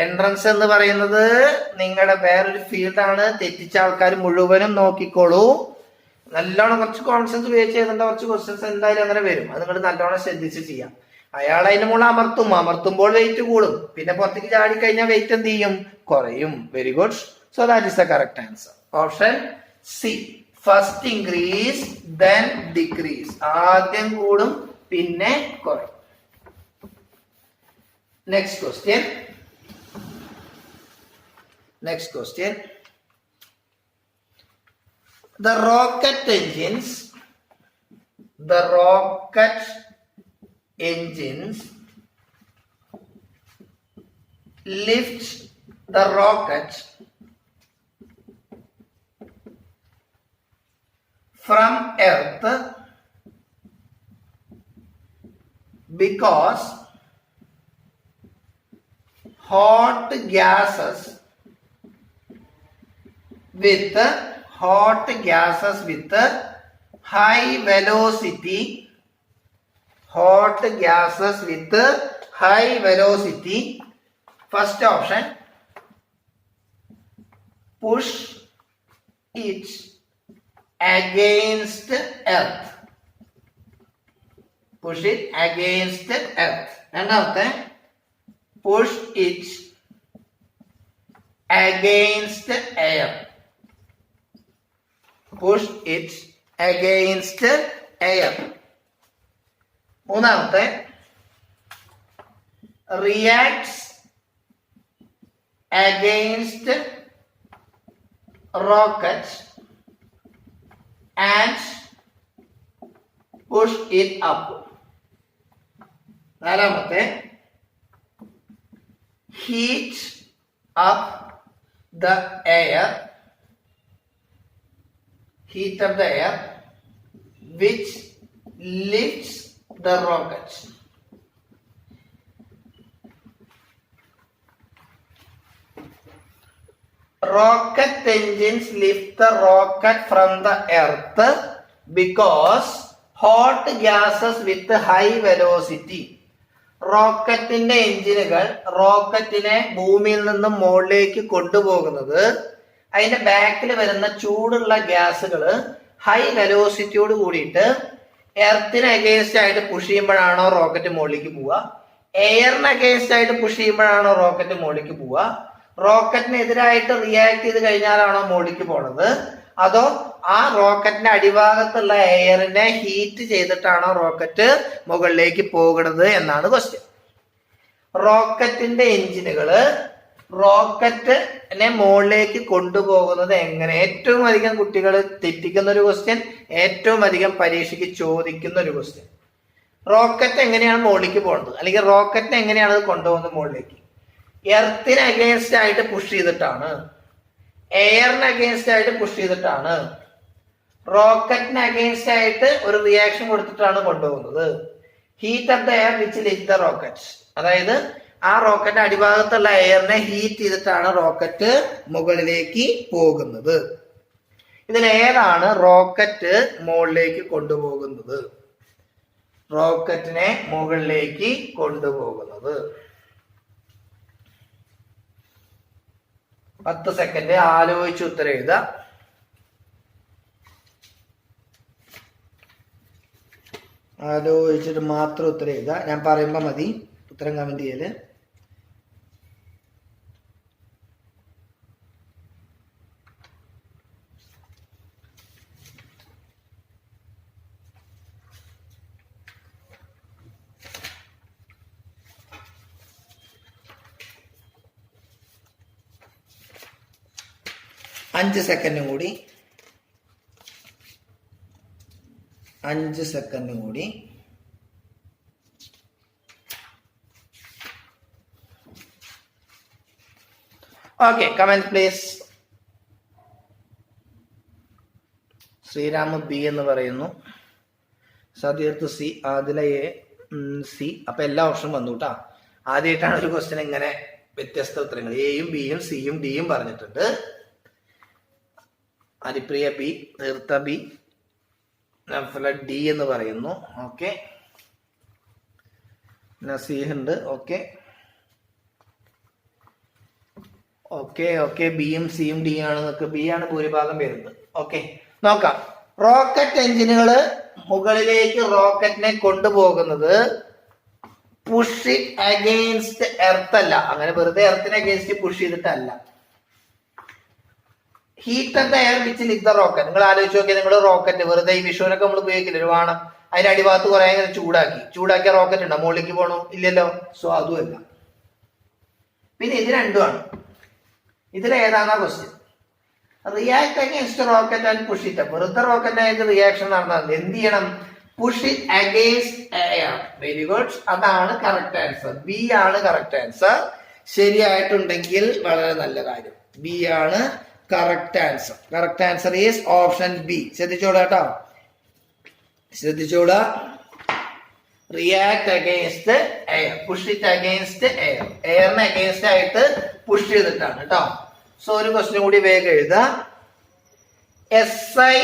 എൻട്രൻസ് എന്ന് പറയുന്നത് നിങ്ങളുടെ വേറൊരു ഫീൽഡാണ്. തെറ്റിച്ച ആൾക്കാർ മുഴുവനും നോക്കിക്കോളൂ. നല്ലോണം കുറച്ച് കോൺഫിഡൻസ് ഉപയോഗിച്ച് ചെയ്യേണ്ട കുറച്ച് ക്വസ്റ്റ്യൻസ് എന്തായാലും അങ്ങനെ വരും. അത് നിങ്ങൾ നല്ലോണം ശ്രദ്ധിച്ച് ചെയ്യാം. അയാൾ അതിന്റെ മുകളിൽ അമർത്തുമ്പോൾ വെയിറ്റ് കൂടും. പിന്നെ പുറത്തേക്ക് ചാടി കഴിഞ്ഞാൽ വെയിറ്റ് എന്ത് ചെയ്യും? കുറയും. Very good. So that is the correct answer. Option C, first increase then decrease. ആദ്യം കൂടും പിന്നെ കുറയും. Next question. The rocket engines lift the rocket from Earth because hot gases with high velocity first option, push it against earth. രണ്ടാമത്തെ, push it against air. മൂന്നാമത്തെ, reacts against rocket and push it up. നാലാമത്തെ, heat up the air which lifts the rocket. Rocket engines lift the rocket from the earth because hot gases with high velocity. റോക്കറ്റിന്റെ എഞ്ചിനുകൾ റോക്കറ്റിനെ ഭൂമിയിൽ നിന്നും മുകളിലേക്ക് കൊണ്ടുപോകുന്നത് അതിന്റെ ബാക്കിൽ വരുന്ന ചൂടുള്ള ഗ്യാസുകൾ ഹൈ വെലോസിറ്റിയോട് കൂടിയിട്ട് എർത്തിന് അഗേൻസ്റ്റ് ആയിട്ട് പുഷ് ചെയ്യുമ്പോഴാണോ റോക്കറ്റ് മുകളിലേക്ക് പോവുക? എയറിന് അഗേൻസ്റ്റ് ആയിട്ട് പുഷ് ചെയ്യുമ്പോഴാണോ റോക്കറ്റ് മുകളിലേക്ക് പോവുക? റോക്കറ്റിനെതിരായിട്ട് റിയാക്ട് ചെയ്ത് കഴിഞ്ഞാലാണോ മുകളിലേക്ക് പോണത്? അതോ ആ റോക്കറ്റിന്റെ അടിഭാഗത്തുള്ള എയറിനെ ഹീറ്റ് ചെയ്തിട്ടാണോ റോക്കറ്റ് മുകളിലേക്ക് പോകുന്നത് എന്നാണ് ക്വസ്റ്റ്യൻ. റോക്കറ്റിന്റെ എഞ്ചിനുകള് റോക്കറ്റിനെ മുകളിലേക്ക് കൊണ്ടുപോകുന്നത് എങ്ങനെ? ഏറ്റവും അധികം കുട്ടികൾ തെറ്റിക്കുന്ന ഒരു ക്വസ്റ്റ്യൻ, ഏറ്റവും അധികം പരീക്ഷയ്ക്ക് ചോദിക്കുന്ന ഒരു ക്വസ്റ്റ്യൻ. റോക്കറ്റ് എങ്ങനെയാണ് മുകളിലേക്ക് പോകുന്നത്, അല്ലെങ്കിൽ റോക്കറ്റിനെ എങ്ങനെയാണ് അത് കൊണ്ടുപോകുന്നത് മുകളിലേക്ക്? എർത്തിന് അഗേൻസ്റ്റ് ആയിട്ട് പുഷ് ചെയ്തിട്ടാണ്, എയറിന് അഗേൻസ്റ്റ് ആയിട്ട് പുഷ് ചെയ്തിട്ടാണ്, റോക്കറ്റിന് അഗേൻസ്റ്റ് ആയിട്ട് ഒരു റിയാക്ഷൻ കൊടുത്തിട്ടാണ് കൊണ്ടുപോകുന്നത്. Heat of the air which lift the rocket, അതായത് ആ റോക്കറ്റ് അടിഭാഗത്തുള്ള എയറിനെ ഹീറ്റ് ചെയ്തിട്ടാണ് റോക്കറ്റ് മുകളിലേക്ക് പോകുന്നത്. ഇതിൽ ഏതാണ് റോക്കറ്റ് മുകളിലേക്ക് കൊണ്ടുപോകുന്നത്? റോക്കറ്റിനെ മുകളിലേക്ക് കൊണ്ടുപോകുന്നത്. 10 സെക്കൻഡ് ആലോചിച്ച് ഉത്തരം എഴുതുക. ആലോചിച്ചിട്ട് മാത്രം ഉത്തരം എഴുതുക. ഞാൻ പറയുമ്പോ മതി ഉത്തരം കമന്റ് ചെയ്യല്. അഞ്ച് സെക്കൻഡും കൂടി. Okay, comment please. Sreerama B എന്ന് പറയുന്നു, Satheerth C, Adila A, C. അപ്പൊ എല്ലാ ഓപ്ഷനും വന്നു കേട്ടാ. ആദ്യമായിട്ടാണ് ഒരു ക്വസ്റ്റ്യൻ ഇങ്ങനെ വ്യത്യസ്ത ഉത്തരങ്ങൾ എയും ബിയും സിയും ഡിയും പറഞ്ഞിട്ടുണ്ട്. ഹരിപ്രിയ ബി, തീർത്ഥ ബി, നഫല ഡി എന്ന് പറയുന്നു. ഓക്കെ, നസീഹ് ഉണ്ട്. ഓക്കെ ഓക്കെ ഓക്കെ ബിയും സിയും ഡി ആണ്. ബി ആണ് ഭൂരിഭാഗം വരുന്നത്. ഓക്കെ, നോക്കാം. റോക്കറ്റ് എഞ്ചിനുകൾ മുകളിലേക്ക് റോക്കറ്റിനെ കൊണ്ടുപോകുന്നത് പുഷ് ഇറ്റ് അഗെയിൻസ്റ്റ് എർത്ത് അല്ല, അങ്ങനെ വെറുതെ എർത്തിനെ അഗെയിൻസ്റ്റ് പുഷ് ചെയ്തിട്ടല്ല. Heat of the air which lift the rocket. നിങ്ങൾ ആലോചിച്ച് നോക്കിയാൽ നിങ്ങൾ റോക്കറ്റ് വെറുതെ ഈ വിഷുവിനൊക്കെ നമ്മൾ ഉപയോഗിക്കില്ല, ഒരു വാണം അതിന്റെ അടിഭാഗത്ത് കുറെ ഇങ്ങനെ ചൂടാക്കിയ റോക്കറ്റ് ഉണ്ടോ മുകളിലേക്ക് പോകണോ? ഇല്ലല്ലോ. സോ അതുമല്ല. പിന്നെ ഇത് രണ്ടുമാണ്. ഇതിലേതാണ് question? React against rocket and push it up. വെറുതെ റോക്കറ്റ് ആയിട്ട് റിയാക്ഷൻ നടന്നാൽ എന്ത് ചെയ്യണം? Push it against air. Very good, അതാണ് കറക്റ്റ് ആൻസർ. ബി ആണ് കറക്റ്റ് ആൻസർ. ശരിയായിട്ടുണ്ടെങ്കിൽ വളരെ നല്ല കാര്യം. ബി ആണ് correct answer. Correct answer is option B. ശ്രദ്ധിച്ചോളാം കേട്ടോ, ശ്രദ്ധിച്ചോളാം. React against air, push it against air. എയറിന് അഗെയിൻസ്റ്റ് ആയിട്ട് പുഷ് ചെയ്തിട്ടാണ് കേട്ടോ. സോ ഒരു ക്വസ്റ്റ്യൻ കൂടി വേഗം എഴുതാ. SI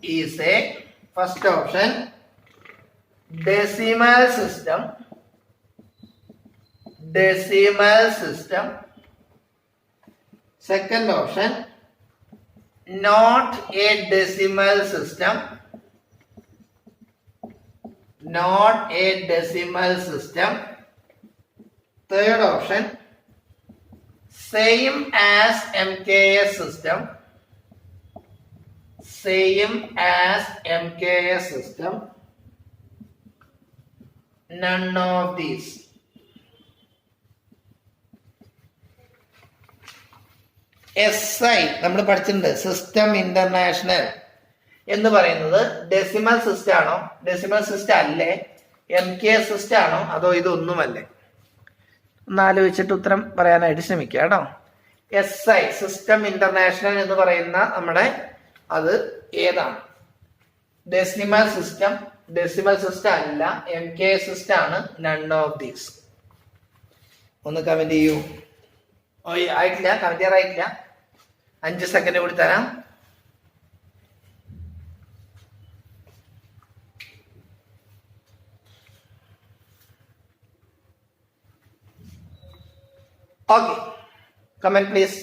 is a first option decimal system. Second option not a decimal system. Third option same as MKS system. None of these. SI നമ്മൾ പഠിച്ചിട്ടുണ്ട്, സിസ്റ്റം ഇന്റർനാഷണൽ എന്ന് പറയുന്നത് ഡെസിമൽ സിസ്റ്റം ആണോ? ഡെസിമൽ സിസ്റ്റം അല്ലേ? MKS സിസ്റ്റം ആണോ? അതോ ഇതൊന്നുമല്ലേ? ഒന്ന് ആലോചിച്ചിട്ട് ഉത്തരം പറയാനായിട്ട് ശ്രമിക്കുക കേട്ടോ. SI സിസ്റ്റം ഇന്റർനാഷണൽ എന്ന് പറയുന്ന നമ്മുടെ അത് ഏതാണ്? ഡെസിമൽ സിസ്റ്റം അല്ല, MKS സിസ്റ്റം ആണ്. None of these. ഒന്ന് കമന്റ് ചെയ്യൂ. ആയിട്ടില്ല, കമന്റ് ചെയ്യാറായിട്ടില്ല. 5 സെക്കൻഡ് കൂടി തരാം. Okay, comment please.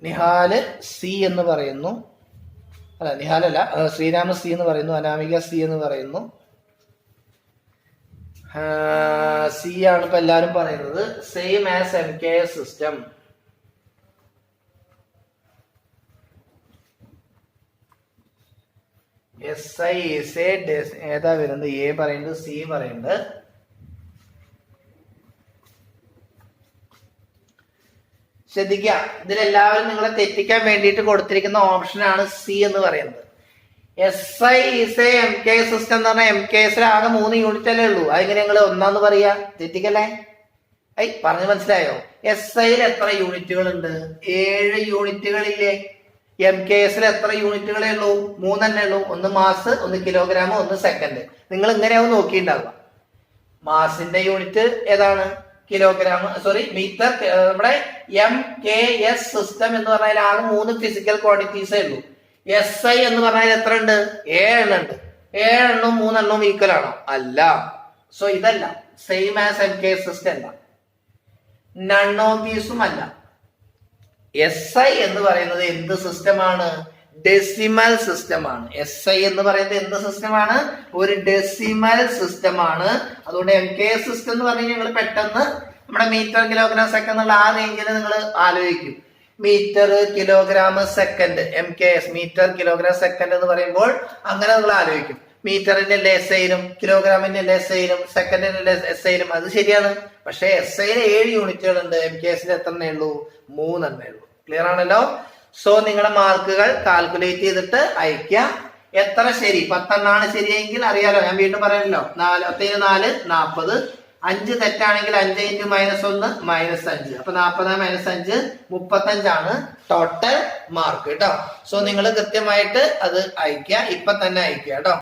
Nihal C എന്ന് പറയുന്നു. അല്ല, നിഹാലല്ല, ശ്രീരാമ സി എന്ന് പറയുന്നു. അനാമിക സി എന്ന് പറയുന്നു. സി ആണ് ഇപ്പൊ എല്ലാരും പറയുന്നത്. Same as MKS system. SI is a ഏതാ വരുന്നത്? എ പറയുന്നത്, സി പറയുന്നത്. ശ്രദ്ധിക്കുക, ഇതിലെല്ലാവരും നിങ്ങളെ തെറ്റിക്കാൻ വേണ്ടിയിട്ട് കൊടുത്തിരിക്കുന്ന ഓപ്ഷനാണ് സി എന്ന് പറയുന്നത്. SI is a MKS system എന്ന് പറഞ്ഞാൽ MKS ആകെ 3 യൂണിറ്റ് അല്ലേ ഉള്ളൂ. അതിങ്ങനെ നിങ്ങൾ ഒന്നാന്ന് പറയാ? തെറ്റിക്കല്ലേ? പറഞ്ഞു മനസ്സിലായോ? SIയിൽ എത്ര യൂണിറ്റുകൾ ഉണ്ട്? 7 യൂണിറ്റുകളില്ലേ? MKS എത്ര യൂണിറ്റുകളേ ഉള്ളൂ? 3 തന്നെ ഉള്ളൂ. ഒന്ന് മാസ്, ഒന്ന് കിലോഗ്രാം, ഒന്ന് സെക്കൻഡ്. നിങ്ങൾ ഇങ്ങനെയാവും നോക്കിയിട്ടുണ്ടാവുക. മാസിന്റെ യൂണിറ്റ് ഏതാണ്? Kilogram, sorry metre. നമ്മുടെ MKS സിസ്റ്റം എന്ന് പറഞ്ഞാൽ ആകെ 3 ഫിസിക്കൽ ക്വാണ്ടിറ്റീസേ ഉള്ളൂ. SI എന്ന് പറഞ്ഞാൽ എത്ര ഉണ്ട്? 7 എണ്ണം ഉണ്ട്. 7 എണ്ണവും 3 എണ്ണവും ഈക്വൽ ആണോ? അല്ല. സോ ഇതല്ല, സെയിം ആസ് MKS സിസ്റ്റം അല്ല, നൺ ഓഫ് ദീസും അല്ല. SI എന്ന് പറയുന്നത് എന്ത് സിസ്റ്റമാണ്? ഡെസിമൽ സിസ്റ്റമാണ്. SI എന്ന് പറയുന്നത് എന്ത് സിസ്റ്റമാണ്? ഒരു ഡെസിമൽ സിസ്റ്റമാണ്. അതുകൊണ്ട് MKS സിസ്റ്റം എന്ന് പറഞ്ഞാൽ നിങ്ങൾ പെട്ടെന്ന് നമ്മുടെ മീറ്റർ, കിലോഗ്രാം, സെക്കൻഡ് എന്നുള്ള ആ റേഞ്ചിൽ നിങ്ങൾ ആലോചിക്കും. Metre, kilogram, second. MKS metre, kilogram, second എന്ന് പറയുമ്പോൾ അങ്ങനെ നിങ്ങൾ ആലോചിക്കും. മീറ്ററിന്റെ SIയിലും കിലോഗ്രാമിന്റെ SIയിലും സെക്കൻഡിന്റെ SIയിലും. അത് ശരിയാണ്. പക്ഷെ SIയിൽ 7 യൂണിറ്റുകൾ ഉണ്ട്. MKSൽ എത്ര എണ്ണേ ഉള്ളൂ? 3 എണ്ണേ ഉള്ളൂ. ക്ലിയർ ആണല്ലോ? സോ നിങ്ങളുടെ മാർക്കുകൾ കാൽക്കുലേറ്റ് ചെയ്തിട്ട് അയക്കുക. എത്ര ശരി? 10 എണ്ണാണ് ശരിയെങ്കിൽ അറിയാലോ, ഞാൻ വീണ്ടും പറയണല്ലോ. 4 4 40. 5 തെറ്റാണെങ്കിൽ 5 × -1 -5. അപ്പൊ 40 - 5 35 ടോട്ടൽ മാർക്ക് കേട്ടോ. സോ നിങ്ങൾ കൃത്യമായിട്ട് അത് അയക്കുക. ഇപ്പൊ തന്നെ അയക്കുക കേട്ടോ.